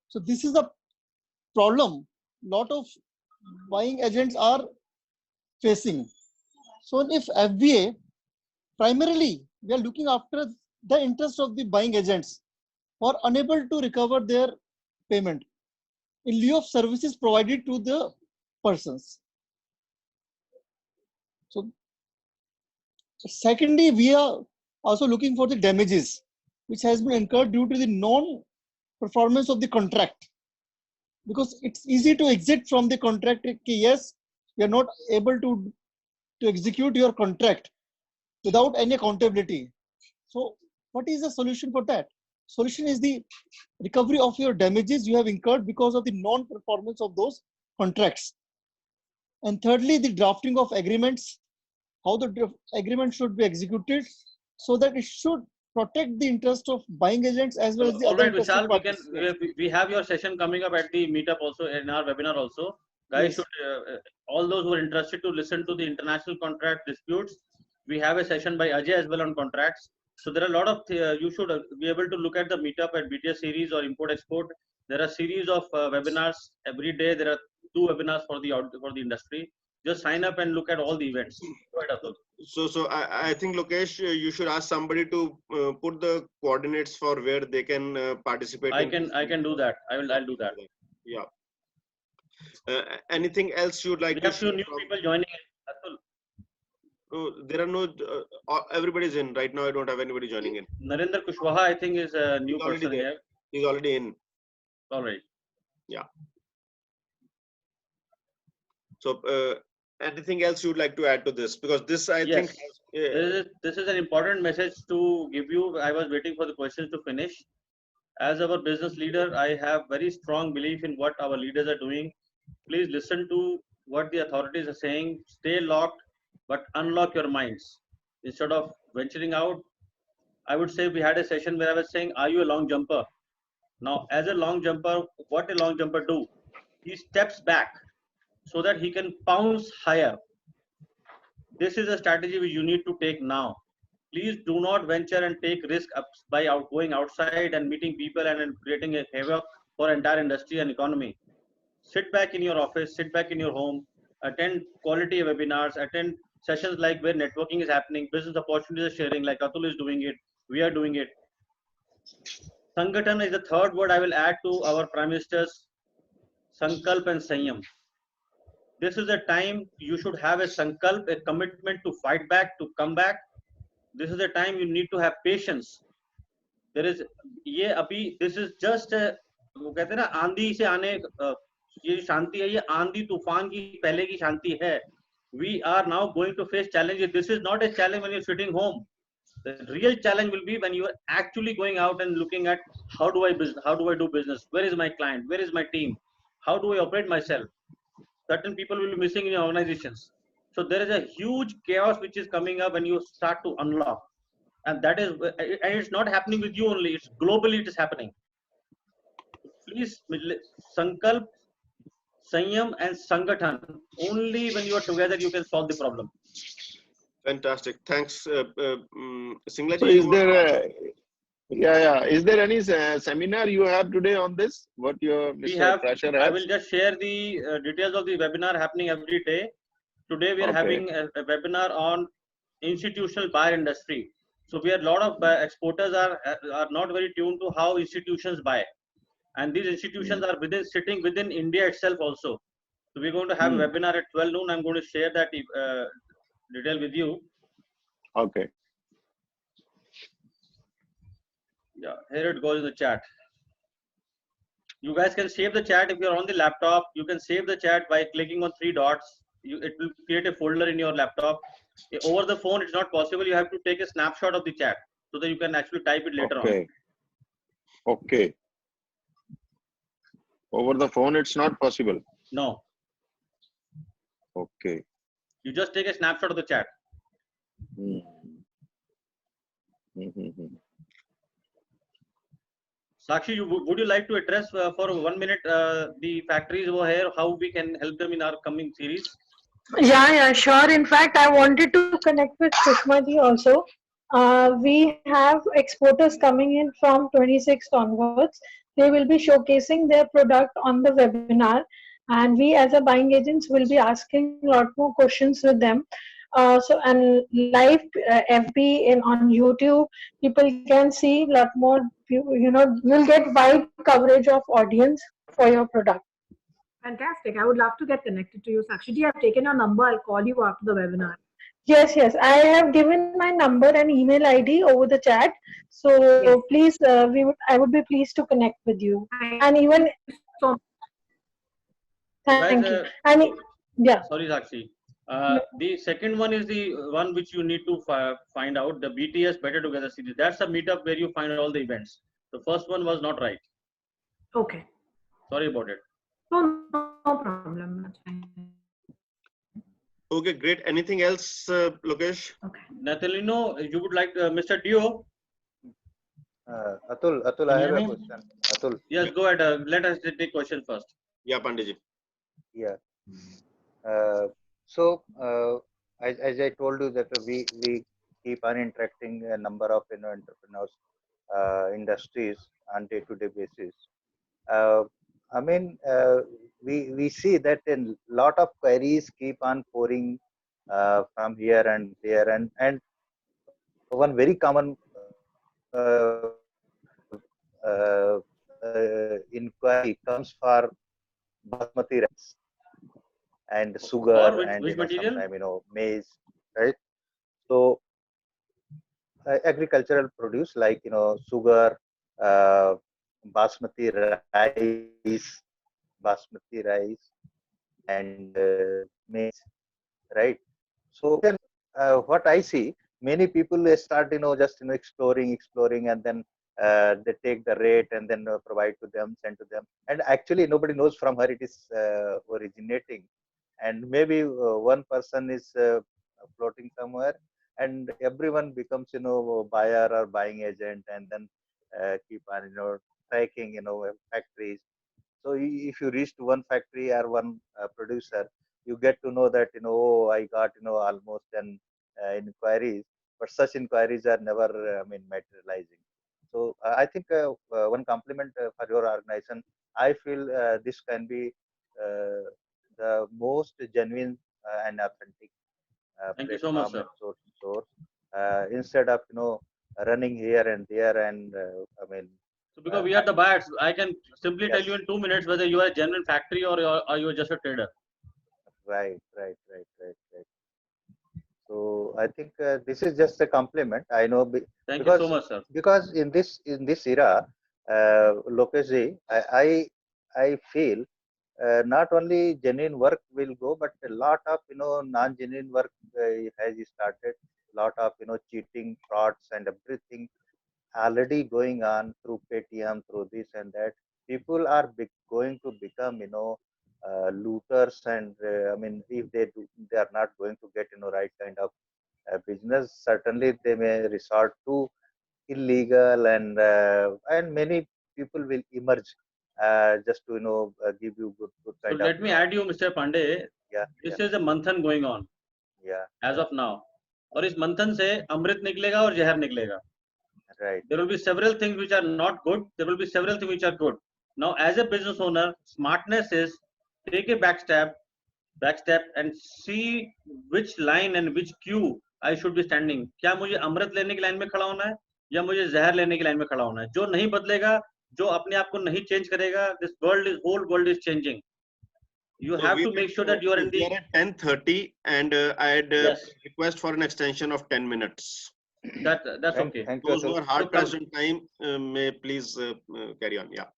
So this is the problem a lot of buying agents are facing. So if FBA, primarily, we are looking after the interest of the buying agents who are unable to recover their payment in lieu of services provided to the persons. So secondly, we are also looking for the damages which has been incurred due to the non-performance of the contract. Because it's easy to exit from the contract. Yes, we are not able to execute your contract without any accountability. So what is the solution for that? Solution is the recovery of your damages you have incurred because of the non-performance of those contracts. And thirdly, the drafting of agreements, how the agreement should be executed so that it should protect the interest of buying agents as well as the other Vishal, we have your session coming up at the meetup also, in our webinar also. Guys, should all those who are interested to listen to the international contract disputes, we have a session by Ajay as well on contracts. So there are a lot of you should be able to look at the meetup at BTS series or import export. There are series of webinars every day. There are 2 webinars for the industry. Just sign up and look at all the events. So I think Lokesh, you should ask somebody to put the coordinates for where they can participate. I can do that. I'll do that. Yeah. Anything else you'd like we to have few new people joining in. There are no everybody's in right now. I don't have anybody joining in. Narendra Kushwaha, I think, is a new person here. He's already in. All right. Yeah. So anything else you'd like to add to this? Because this, I think, this is an important message to give you. I was waiting for the questions to finish. As our business leader, I have very strong belief in what our leaders are doing. Please listen to what the authorities are saying. Stay locked, but unlock your minds. Instead of venturing out, I would say we had a session where I was saying, are you a long jumper? Now, as a long jumper, what a long jumper do? He steps back so that he can pounce higher. This is a strategy which you need to take now. Please do not venture and take risk by going outside and meeting people and creating a havoc for entire industry and economy. Sit back in your office, sit back in your home, attend quality webinars, attend sessions like where networking is happening, business opportunities are sharing, like Atul is doing it, we are doing it. Sangathan is the third word I will add to our Prime Minister's Sankalp and Sanyam. This is the time you should have a sankalp, a commitment to fight back, to come back. This is the time you need to have patience. There is ये अभी this is just a, वो कहते हैं ना आंधी से आने ये शांति है, ये आंधी तूफान की पहले की शांति है. We are now going to face challenges. This is not a challenge when you're sitting home. The real challenge will be when you are actually going out and looking at how do I do business? Where is my client? Where is my team? How do I operate myself? Certain people will be missing in your organizations. So there is a huge chaos which is coming up when you start to unlock. And that is, and it's not happening with you only, it's globally it is happening. Please, Sankalp, Sanyam and Sangathan, only when you are together you can solve the problem. Fantastic. Thanks, Singla. So is there, is there any seminar you have today on this? What your Mr. Prasher has? I will just share the details of the webinar happening every day. Today we are having a webinar on institutional buyer industry. So we are a lot of exporters are not very tuned to how institutions buy, and these institutions are sitting within India itself also. So we're going to have a webinar at 12 noon. I'm going to share that detail with you. Okay. Yeah, here it goes in the chat. You guys can save the chat if you're on the laptop. You can save the chat by clicking on 3 dots. It will create a folder in your laptop. Over the phone, it's not possible. You have to take a snapshot of the chat so that you can actually type it later on. Okay. Over the phone, it's not possible. No. Okay. You just take a snapshot of the chat. Sakshi, would you like to address for 1 minute the factories over here, how we can help them in our coming series? Yeah, sure. In fact, I wanted to connect with Sushma ji also. We have exporters coming in from 26th onwards. They will be showcasing their product on the webinar, and we as a buying agents will be asking a lot more questions with them. And live FB and on YouTube, people can see a lot more. You'll get wide coverage of audience for your product. Fantastic. I would love to get connected to you. Sakshi ji, I've taken your number. I'll call you after the webinar. Yes. I have given my number and email ID over the chat. So please, I would be pleased to connect with you. And even so. Thank you. And yeah. Sorry, Sakshi. The second one is the one which you need to find out, the BTS Better Together series. That's a meetup where you find all the events. The first one was not right. Okay. Sorry about it. No problem. Okay, great. Anything else, Lokesh? Okay. Natalino, you would like Mr. Dio? Atul, I have a question. Atul. Yes, go ahead. Let us take question first. Yeah, Panditji. Yeah. So, as I told you that we keep on interacting a number of entrepreneurs, industries on day-to-day basis. I mean, we see that a lot of queries keep on pouring from here and there, and one very common inquiry comes for basmati rice and sugar and sometime maize, right? So agricultural produce like sugar, basmati rice and maize, right? So then what I see, many people they start just exploring, and then they take the rate and then provide to them, send to them, and actually nobody knows from where it is originating, and maybe one person is floating somewhere, and everyone becomes buyer or buying agent, and then keep on tracking factories. So if you reach to one factory or one producer, you get to know that I got almost 10 inquiries, but such inquiries are never materializing. So I think one compliment for your organization. I feel this can be the most genuine and authentic Thank you so much, sir. source instead of running here and there, and so because we are the buyers, I can simply tell you in 2 minutes whether you are a genuine factory or you are just a trader. Right. So I think this is just a compliment. I know Thank you so because much, sir. in this era, Lokesh ji, I feel not only genuine work will go, but a lot of non-genuine work has started. Lot of cheating, frauds, and everything already going on through Paytm, through this and that. People are going to become looters, and I mean, if they are not going to get right kind of business. Certainly, they may resort to illegal, and many people will emerge just to give you good So kind of let me add you, Mr. Pandey. yeah This is a manthan going on as of now. और इस मंथन से अमृत निकलेगा और जहर निकलेगा. right. There will be several things which are not good. There will be several things which are good. Now, as a business owner, smartness is take a backstep, and see which line and which queue I should be standing. क्या मुझे अमृत लेने की line में खड़ा होना है या मुझे जहर लेने की लाइन में खड़ा होना है? जो नहीं बदलेगा, जो अपने आप को नहीं चेंज करेगा, this whole world is changing. You So have we to make sure that you are in we the. are at 10:30, and I'd Yes. request for an extension of 10 minutes. That's okay. Thank you, Those who Atul. are hard pressed on time may please carry on. Yeah.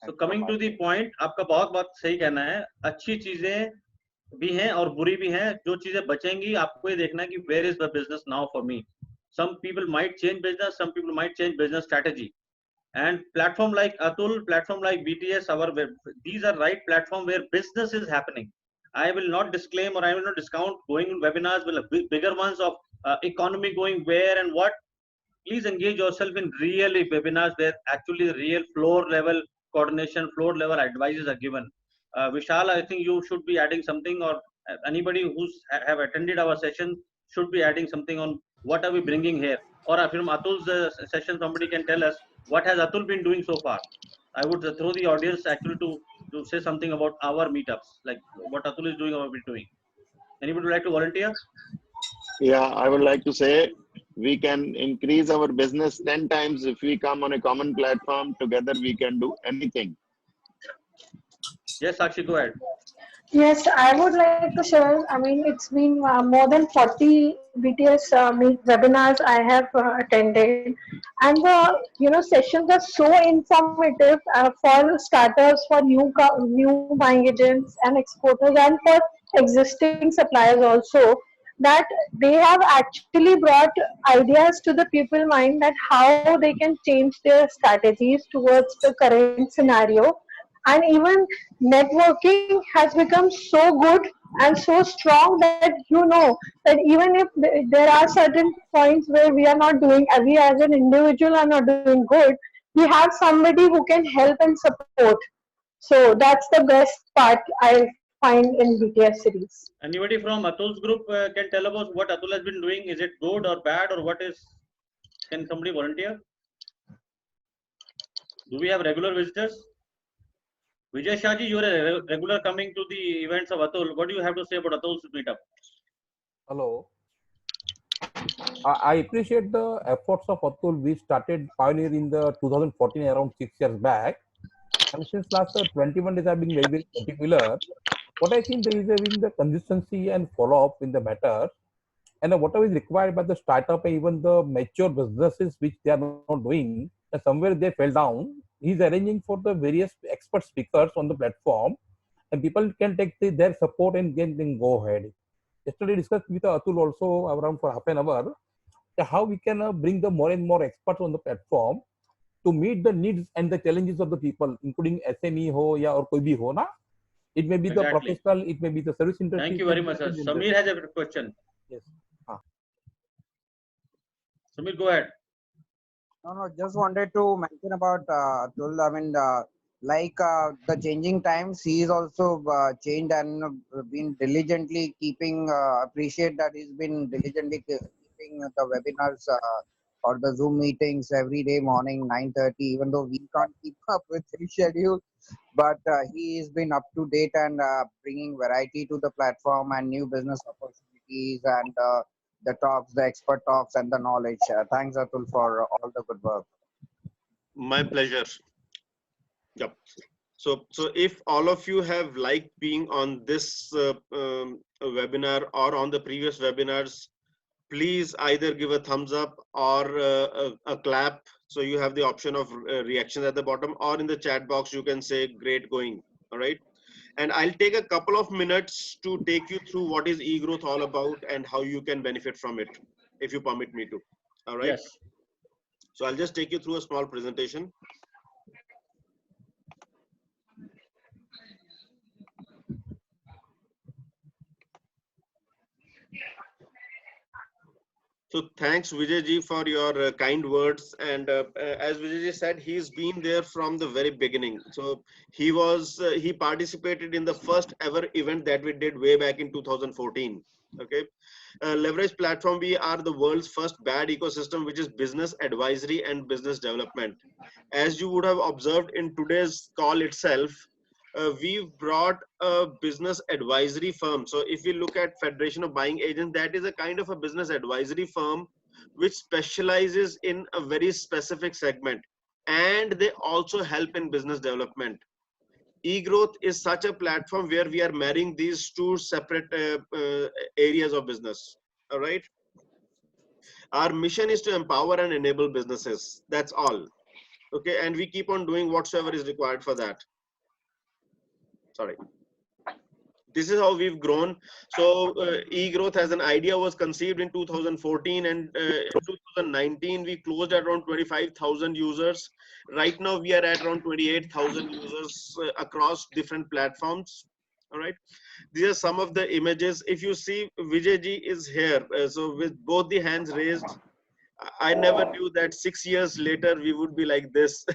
So coming to the point, आपका बहुत सही कहना है. अच्छी चीजें भी हैं और बुरी भी हैं. जो चीजें बचेंगी, आपको ये देखना है कि where is the business now for me. Some people might change business, some people might change business strategy. And platform like Atul, platform like BTS, these are right platform where business is happening. I will not disclaim or I will not discount going in webinars with bigger ones of economy going where and what. Please engage yourself in really webinars where actually real floor level coordination, floor level advices are given. Vishal, I think you should be adding something, or anybody who's have attended our session should be adding something on what are we bringing here. Or from Atul's session, somebody can tell us what has Atul been doing so far. I would throw the audience actually to say something about our meetups, like what Atul is doing or what we're doing. Anybody would like to volunteer? Yeah, I would like to say we can increase our business 10 times if we come on a common platform. Together we can do anything. Yes, Sakshi, go ahead. Yes, I would like to share. I mean, it's been more than 40 BTS webinars I have attended, and the sessions are so informative for starters, for new buying agents and exporters, and for existing suppliers also. That they have actually brought ideas to the people mind that how they can change their strategies towards the current scenario, and even networking has become so good and so strong that that even if there are certain points where we are not doing, we as an individual are not doing good, we have somebody who can help and support. So that's the best part I find in BTS series. Anybody from Atul's group can tell us what Atul has been doing? Is it good or bad, or what is? Can somebody volunteer? Do we have regular visitors? Vijay Shahji, you are a regular coming to the events of Atul. What do you have to say about Atul's meetup? Hello. I appreciate the efforts of Atul. We started Pioneer in the 2014, around 6 years back. And since last 21 days, I've been very, very particular. What I think there is in the consistency and follow-up in the matter, and whatever is required by the startup and even the mature businesses which they are not doing, and somewhere they fell down. He's arranging for the various expert speakers on the platform, and people can take their support and then go ahead. Yesterday discussed with Atul also around for half an hour how we can bring the more and more experts on the platform to meet the needs and the challenges of the people, including SME ho ya or koi bhi ho na. It may be the professional, it may be the service industry. Thank you very much, sir. Samir has a question. Yes. Samir, go ahead. No, just wanted to mention about Atul. I mean, the changing times, he is also changed and been diligently keeping, appreciate that he's been diligently keeping the webinars or the Zoom meetings every day morning 9:30, even though we can't keep up with his schedule. But he has been up to date and bringing variety to the platform and new business opportunities and the talks, the expert talks and the knowledge. Thanks, Atul, for all the good work. My pleasure. Yep. So if all of you have liked being on this webinar or on the previous webinars, please either give a thumbs up or a clap. So you have the option of reaction at the bottom, or in the chat box you can say great going. All right. And I'll take a couple of minutes to take you through what is eGrowth all about and how you can benefit from it, if you permit me to. All right. Yes. So I'll just take you through a small presentation. So thanks Vijay ji for your kind words, and as Vijay ji said, he's been there from the very beginning. So he participated in the first ever event that we did way back in 2014. Okay, Leverage Platform, we are the world's first BAD ecosystem, which is business advisory and business development. As you would have observed in today's call itself, we've brought a business advisory firm. So if we look at Federation of Buying Agents, that is a kind of a business advisory firm which specializes in a very specific segment, and they also help in business development. eGrowth is such a platform where we are marrying these two separate areas of business. All right. Our mission is to empower and enable businesses. That's all. Okay. And we keep on doing whatsoever is required for that. Sorry. This is how we've grown. So eGrowth as an idea was conceived in 2014, and in 2019 we closed at around 25,000 users. Right now we are at around 28,000 users across different platforms. All right, these are some of the images. If you see, Vijay ji is here, so with both the hands raised. I never knew that 6 years later we would be like this.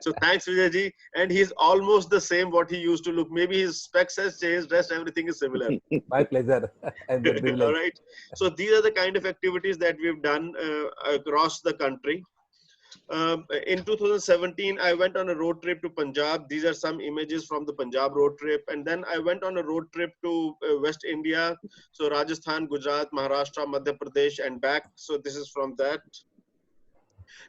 So thanks Vijay ji, and he's almost the same what he used to look. Maybe his specs has changed, rest everything is similar. My pleasure. All right. So these are the kind of activities that we've done across the country. In 2017, I went on a road trip to Punjab. These are some images from the Punjab road trip. And then I went on a road trip to West India. So Rajasthan, Gujarat, Maharashtra, Madhya Pradesh, and back. So this is from that.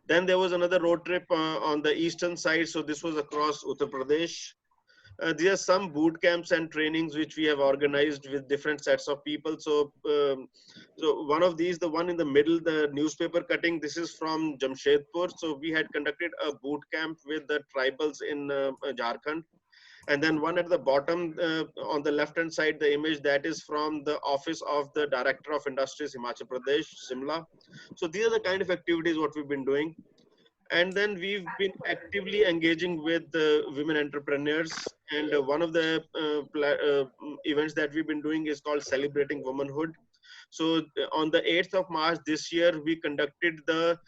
Then there was another road trip on the eastern side. So this was across Uttar Pradesh. There are some boot camps and trainings which we have organized with different sets of people. So, so one of these, the one in the middle, the newspaper cutting, this is from Jamshedpur. So we had conducted a boot camp with the tribals in Jharkhand. And then one at the bottom on the left hand side, the image that is from the office of the Director of Industries, Himachal Pradesh, Simla. So these are the kind of activities what we've been doing. And then we've been actively engaging with women entrepreneurs. And one of the events that we've been doing is called Celebrating Womanhood. So on the 8th of March this year, we conducted the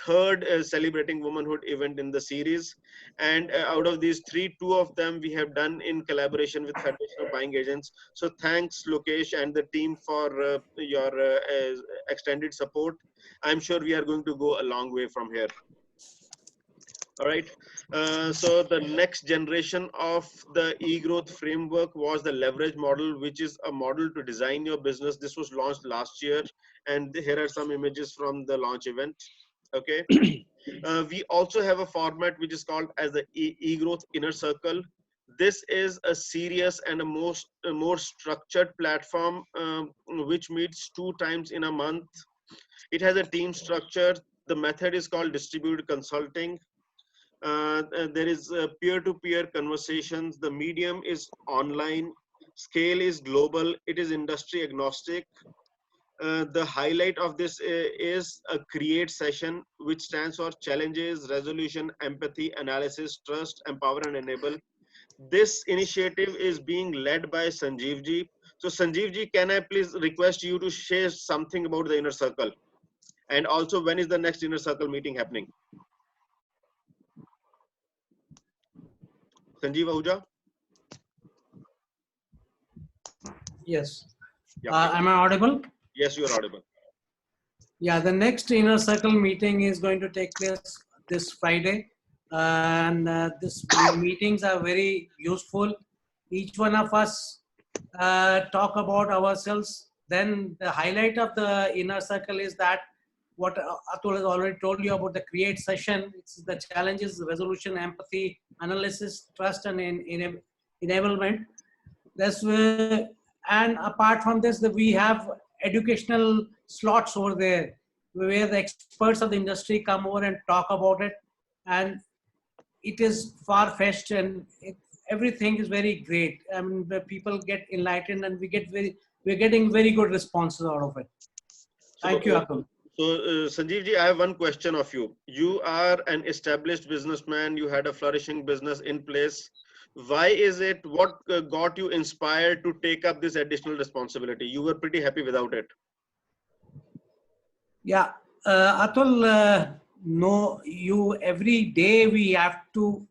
third Celebrating Womanhood event in the series. And out of these three, two of them we have done in collaboration with Federation of Buying Agents. So thanks Lokesh and the team for your extended support. I'm sure we are going to go a long way from here. All right. So the next generation of the eGrowth framework was the leverage model, which is a model to design your business. This was launched last year, and here are some images from the launch event. Okay. We also have a format which is called as the eGrowth Inner Circle. This is a serious and a more structured platform which meets 2 times in a month. It has a team structure. The method is called distributed consulting. There is peer-to-peer conversations. The medium is online. Scale is global. It is industry agnostic. The highlight of this is a create session, which stands for challenges, resolution, empathy, analysis, trust, empower, and enable. This initiative is being led by Sanjeev ji. So Sanjeev ji, can I please request you to share something about the Inner Circle? And also, when is the next Inner Circle meeting happening? Sanjeev Ahuja? Yes. Yeah, am I audible? Yes, you are audible. Yeah, the next Inner Circle meeting is going to take place this Friday. And these meetings are very useful. Each one of us talk about ourselves. Then the highlight of the Inner Circle is that what Atul has already told you about the create session. It's the challenges, resolution, empathy, analysis, trust, and enablement. That's where, and apart from this, we have educational slots over there where the experts of the industry come over and talk about it. And it is far-fetched, and everything is very great. I mean, the people get enlightened, and we're getting very good responses out of it. Thank you, Atul. So, Sanjeev ji, I have one question of you. You are an established businessman. You had a flourishing business in place. Why is it, what got you inspired to take up this additional responsibility? You were pretty happy without it. Yeah, Atul, no, every day we have to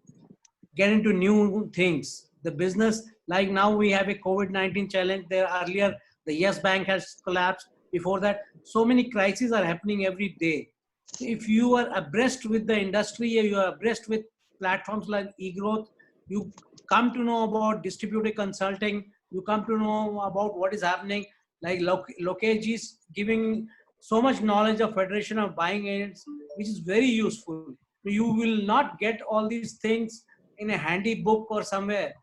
get into new things. The business, like now we have a COVID-19 challenge. There earlier, the Yes Bank has collapsed. Before that, so many crises are happening every day. If you are abreast with the industry, you are abreast with platforms like eGrowth, you come to know about distributed consulting, you come to know about what is happening, like Lokesh is giving so much knowledge of Federation of Buying Agents, which is very useful. You will not get all these things in a handy book or somewhere.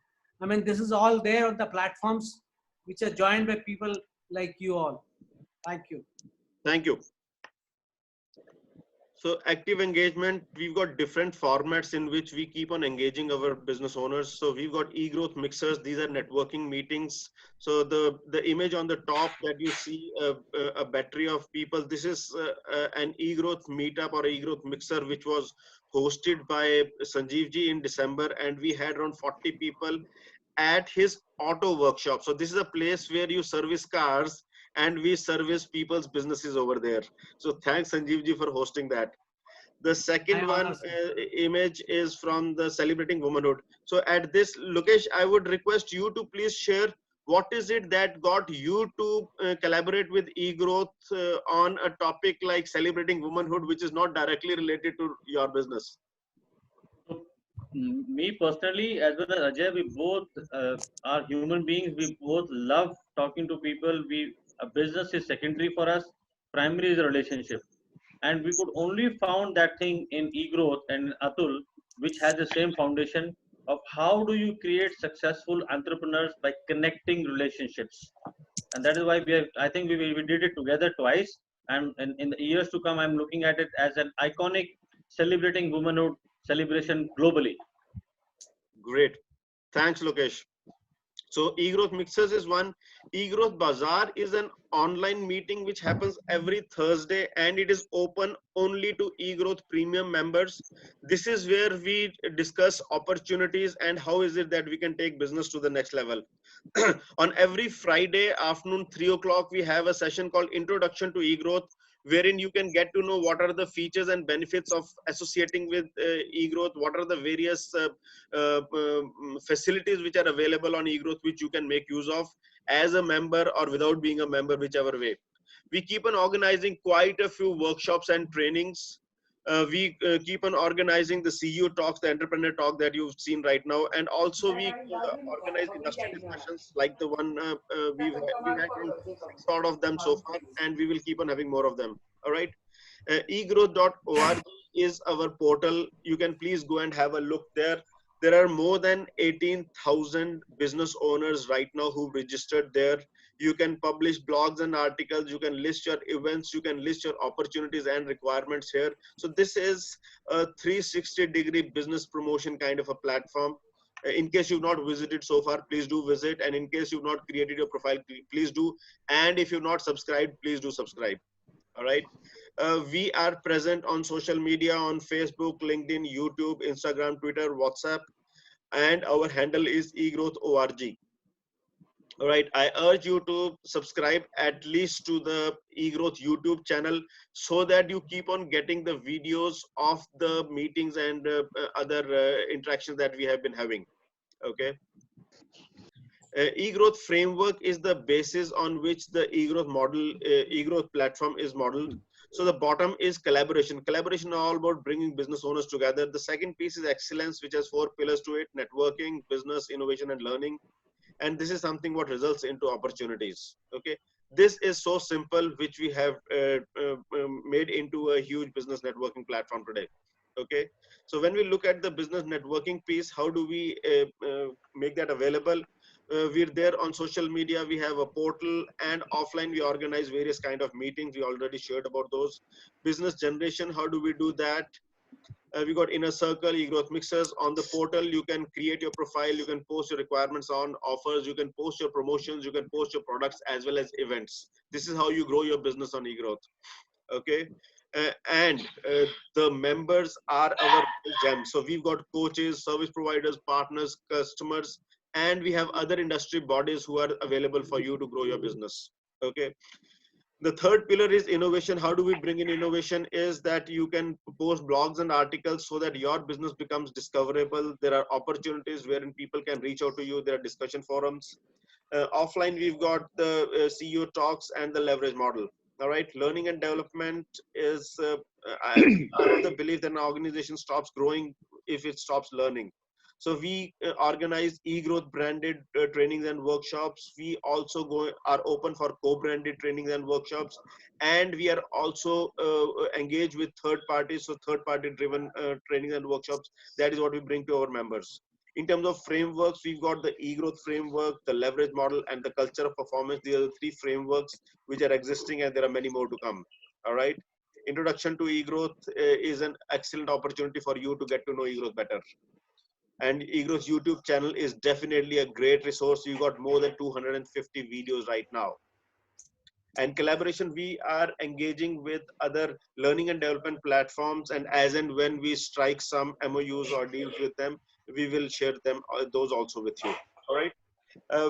I mean, this is all there on the platforms which are joined by people like you all. Thank you. Thank you. So active engagement, we've got different formats in which we keep on engaging our business owners. So we've got eGrowth mixers. These are networking meetings. So the image on the top that you see a battery of people, this is an eGrowth meetup or eGrowth mixer, which was hosted by Sanjeev ji in December. And we had around 40 people at his auto workshop. So this is a place where you service cars, and we service people's businesses over there. So thanks Sanjeev ji for hosting that. The second one image is from the Celebrating Womanhood. So at this, Lokesh, I would request you to please share what is it that got you to collaborate with eGrowth on a topic like Celebrating Womanhood, which is not directly related to your business. Me personally, as well as Ajay, we both are human beings. We both love talking to people. A business is secondary for us. Primary is a relationship, and we could only found that thing in eGrowth and Atul, which has the same foundation of how do you create successful entrepreneurs by connecting relationships, and that is why I think we did it together twice, and in the years to come, I'm looking at it as an iconic celebrating womanhood celebration globally. Great. Thanks, Lokesh. So eGrowth Mixers is one. eGrowth Bazaar is an online meeting which happens every Thursday, and it is open only to eGrowth premium members. This is where we discuss opportunities and how is it that we can take business to the next level. On every Friday afternoon, 3 o'clock, we have a session called Introduction to eGrowth, wherein you can get to know what are the features and benefits of associating with eGrowth, what are the various facilities which are available on eGrowth which you can make use of as a member or without being a member, whichever way. We keep on organizing quite a few workshops and trainings. We keep on organizing the CEO talks, the entrepreneur talk that you've seen right now, and also we organize industry discussions like the one we've had 6 out of them so far, and we will keep on having more of them. All right. eGrowth.org is our portal. You can please go and have a look there. There are more than 18,000 business owners right now who registered there. You can publish blogs and articles. You can list your events. You can list your opportunities and requirements here. So this is a 360-degree business promotion kind of a platform. In case you've not visited so far, please do visit. And in case you've not created your profile, please do. And if you've not subscribed, please do subscribe. All right. We are present on social media on Facebook, LinkedIn, YouTube, Instagram, Twitter, WhatsApp, and our handle is eGrowth.org. All right, I urge you to subscribe at least to the eGrowth YouTube channel so that you keep on getting the videos of the meetings and other interactions that we have been having. Okay. eGrowth framework is the basis on which the eGrowth model, eGrowth platform is modeled. So the bottom is collaboration. Collaboration are all about bringing business owners together. The second piece is excellence, which has 4 pillars to it: networking, business, innovation, and learning. And this is something what results into opportunities. Okay. This is so simple, which we have made into a huge business networking platform today. Okay, so when we look at the business networking piece, how do we make that available? We're there on social media. We have a portal, and offline we organize various kind of meetings. We already shared about those. Business generation, how do we do that? We got Inner Circle, eGrowth Mixers. On the portal, you can create your profile, you can post your requirements on offers, you can post your promotions, you can post your products as well as events. This is how you grow your business on eGrowth. Okay. And the members are our gems. So we've got coaches, service providers, partners, customers, and we have other industry bodies who are available for you to grow your business. Okay. The third pillar is innovation. How do we bring in innovation? Is that you can post blogs and articles so that your business becomes discoverable. There are opportunities wherein people can reach out to you. There are discussion forums. Offline, we've got the CEO talks and the leverage model. All right, learning and development is, I'm of the belief that an organization stops growing if it stops learning. So we organize eGrowth branded trainings and workshops. We also are open for co-branded trainings and workshops, and we are also engaged with third parties. So third-party driven trainings and workshops. That is what we bring to our members. In terms of frameworks, we've got the eGrowth framework, the leverage model, and the culture of performance. These are the three frameworks which are existing, and there are many more to come. All right. Introduction to eGrowth is an excellent opportunity for you to get to know eGrowth better. And eGrowth's YouTube channel is definitely a great resource. You got more than 250 videos right now. And collaboration, we are engaging with other learning and development platforms, and as and when we strike some MOUs or deals with them, we will share them, those also with you. All right.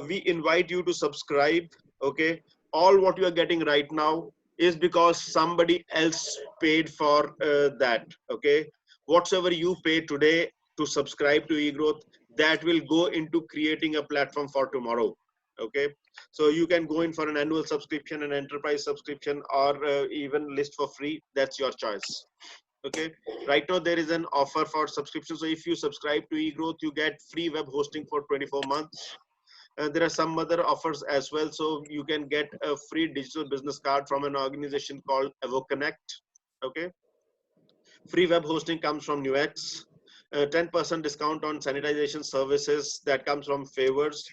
We invite you to subscribe. Okay. All what you are getting right now is because somebody else paid for that. Okay. Whatsoever you pay today to subscribe to eGrowth, that will go into creating a platform for tomorrow. Okay, so you can go in for an annual subscription, an enterprise subscription, or even list for free. That's your choice. Okay, right now there is an offer for subscription. So if you subscribe to eGrowth, you get free web hosting for 24 months. There are some other offers as well. So you can get a free digital business card from an organization called EvoConnect. Okay, free web hosting comes from Nuix. 10% discount on sanitization services that comes from Favors.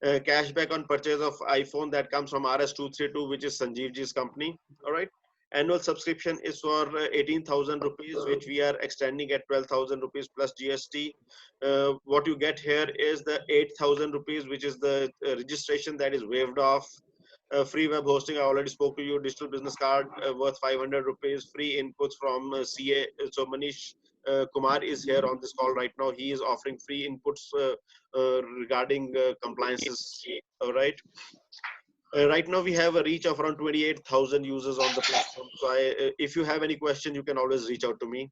Cashback on purchase of iPhone that comes from RS232, which is Sanjeevji's company. All right. Annual subscription is for 18,000 rupees, which we are extending at 12,000 rupees plus GST. What you get here is the 8,000 rupees, which is the registration that is waived off. Free web hosting, I already spoke to you. Digital business card worth 500 rupees. Free inputs from CA. So Manish Kumar is here on this call right now. He is offering free inputs regarding compliances. All right. Right now we have a reach of around 28,000 users on the platform. So if you have any question, you can always reach out to me.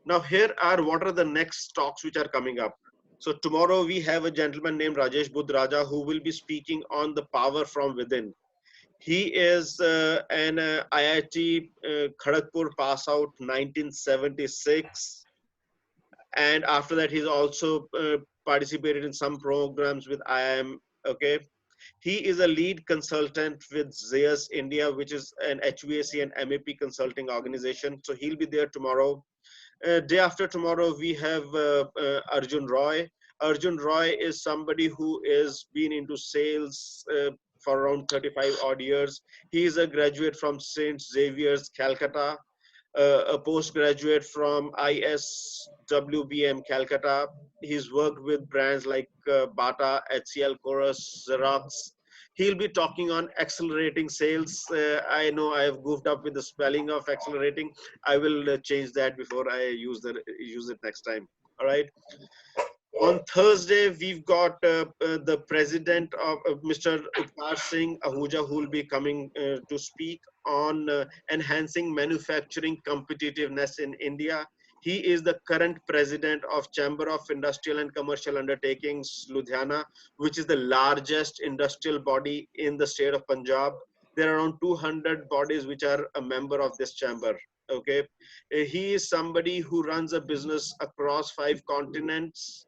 Now here are what are the next talks which are coming up. So tomorrow we have a gentleman named Rajesh Budraja who will be speaking on the power from within. He is an IIT Kharagpur pass out 1976. And after that, he's also participated in some programs with IIM. Okay. He is a lead consultant with Zeus India, which is an HVAC and MAP consulting organization. So he'll be there tomorrow. Day after tomorrow, we have Arjun Roy. Arjun Roy is somebody who is been into sales for around 35 odd years. He is a graduate from St. Xavier's, Calcutta, a postgraduate from ISWBM, Calcutta. He's worked with brands like Bata, HCL, Chorus, Xerox. He'll be talking on accelerating sales. I know I have goofed up with the spelling of accelerating. I will change that before I use it next time. All right. On Thursday, we've got the president of Mr. Upkar Singh Ahuja, who will be coming to speak on enhancing manufacturing competitiveness in India. He is the current president of Chamber of Industrial and Commercial Undertakings, Ludhiana, which is the largest industrial body in the state of Punjab. There are around 200 bodies which are a member of this chamber. Okay, he is somebody who runs a business across 5 continents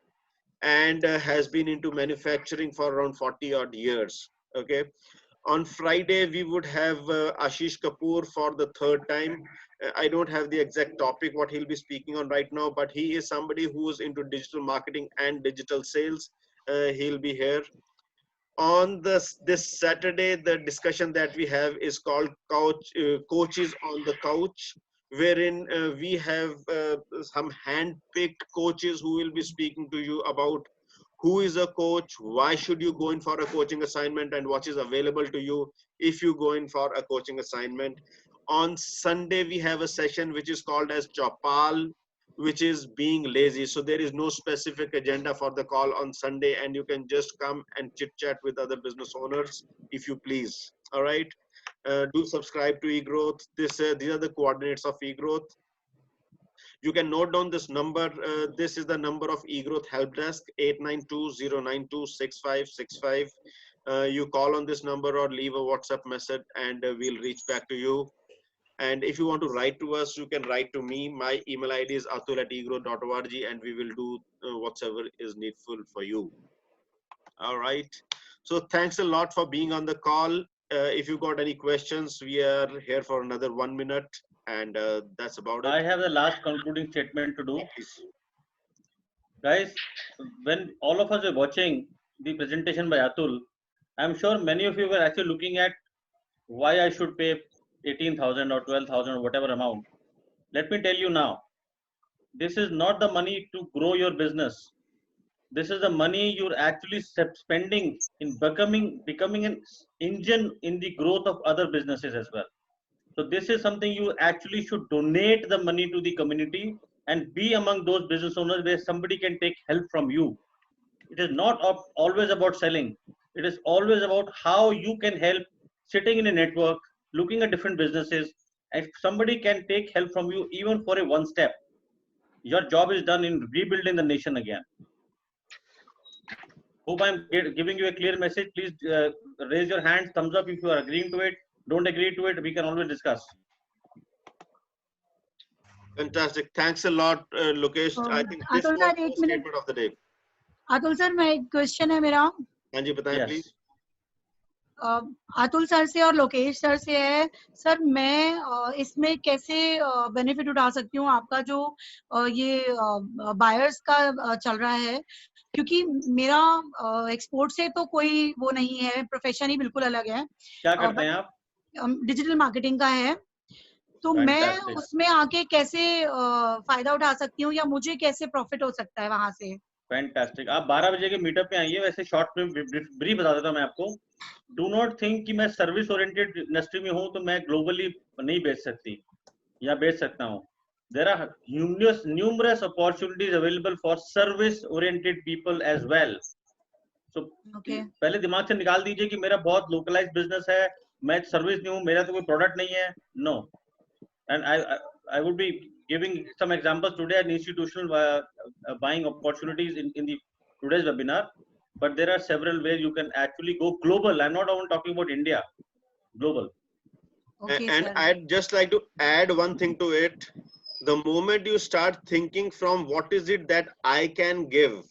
and has been into manufacturing for around 40 odd years. Okay. On Friday, we would have Ashish Kapoor for the third time. I don't have the exact topic what he'll be speaking on right now, but he is somebody who is into digital marketing and digital sales. He'll be here. On this Saturday, the discussion that we have is called Coaches on the Couch, wherein we have some hand-picked coaches who will be speaking to you about who is a coach, why should you go in for a coaching assignment, and what is available to you if you go in for a coaching assignment. On Sunday, we have a session which is called as Chopal, which is being lazy. So there is no specific agenda for the call on Sunday, and you can just come and chit chat with other business owners if you please. All right. Do subscribe to eGrowth. These are the coordinates of eGrowth. You can note down this number. This is the number of eGrowth help desk, 892-092-6565. You call on this number or leave a WhatsApp message, and we'll reach back to you. And if you want to write to us, you can write to me. My email ID is atul@egrowth.org, and we will do whatever is needful for you. All right. So thanks a lot for being on the call. If you got any questions, we are here for another 1 minute, and that's about it. I have the last concluding statement to do. Guys, when all of us were watching the presentation by Atul, I'm sure many of you were actually looking at why I should pay 18,000 or 12,000 or whatever amount. Let me tell you now, this is not the money to grow your business. This is the money you're actually spending in becoming an engine in the growth of other businesses as well. So this is something you actually should donate the money to the community and be among those business owners where somebody can take help from you. It is not always about selling. It is always about how you can help, sitting in a network, looking at different businesses. If somebody can take help from you even for a one step, your job is done in rebuilding the nation again. Hope I'm giving you a clear message. Please raise your hands, thumbs up if you are agreeing to it. Don't agree to it, we can always discuss. Fantastic. Thanks a lot, Lokesh. I think this was the statement of the day. Atul sir, मैं एक question है मेरा. हाँ जी, बताएं please. Atul sir से और Lokesh sir से है. सर, मैं इसमें कैसे बेनिफिट उठा सकती हूँ आपका जो ये बायर्स का चल रहा है, क्योंकि मेरा एक्सपोर्ट से तो कोई वो नहीं है, प्रोफेशन ही बिल्कुल अलग है. क्या करते हैं आप? डिजिटल मार्केटिंग का है. तो मैं उसमें आके कैसे फायदा उठा सकती हूँ, या मुझे कैसे प्रॉफिट हो सकता है वहां से? फैंटास्टिक. आप 12 बजे के मीटअप पे आइए. वैसे शॉर्ट में ब्रीफ बता देता हूँ मैं आपको. डू नॉट थिंक कि मैं सर्विस ओरिएंटेड इंडस्ट्री में हूँ तो मैं ग्लोबली नहीं बेच सकती या बेच सकता हूँ. There are numerous opportunities available for service oriented people as well. So पहले दिमाग से निकाल दीजिए कि मेरा बहुत लोकलाइज्ड बिजनेस है, मैं सर्विस नहीं हूँ, मेरा तो कोई प्रोडक्ट नहीं है. No. And I would be giving some examples today at institutional buying opportunities in the today's webinar, but there are several ways you can actually go global. I'm not only talking about India, global. Okay, and I'd just like to add one thing to it. The moment you start thinking from what is it that I can give,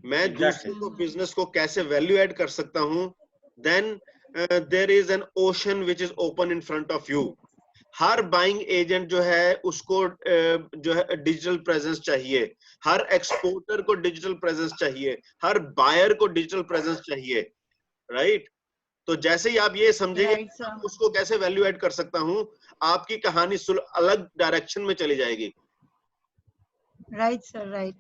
मैं दूसरे को business को कैसे value add कर सकता हूँ, then there is an ocean which is open in front of you. Her buying agent जो है उसको जो है डिजिटल प्रेजेंस चाहिए, हर एक्सपोर्टर को डिजिटल प्रेजेंस चाहिए, हर बायर को डिजिटल प्रेजेंस चाहिए, राइट? तो जैसे ही आप ये समझेंगे उसको कैसे वैल्यू ऐड कर सकता हूँ, आपकी कहानी अलग डायरेक्शन में चली जाएगी. Right sir, right.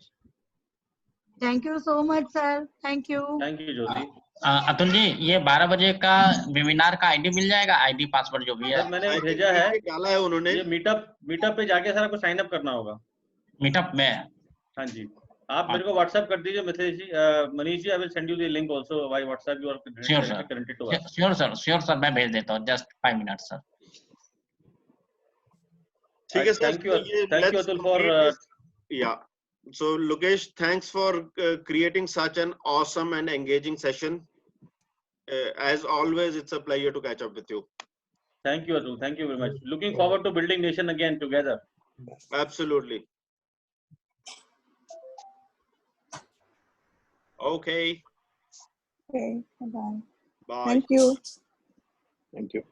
Thank you so much sir. Thank you. Thank you Jyoti. Atul ji, ये 12 बजे का वेबिनार का आईडी मिल जाएगा, आईडी पासवर्ड जो भी है. सर मैंने भेजा है, डाला है उन्होंने. ये मीटअप पे जाके सर आपको साइन अप करना होगा. मीटअप में? हाँ जी. आप मेरे को व्हाट्सएप कर दीजिए message ji. Manish ji, I will send you the link also by WhatsApp. You are connected to us. Sure sir, मैं भेज देता हूँ. Just 5 minutes sir. ठीक है sir. Thank you Atul for ya. So Lokesh, thanks for creating such an awesome and engaging session. As always, it's a pleasure to catch up with you. Thank you Atul. Thank you very much. Looking forward to building nation again together. Absolutely. Okay. Okay. Bye. Bye. Thank you. Thank you.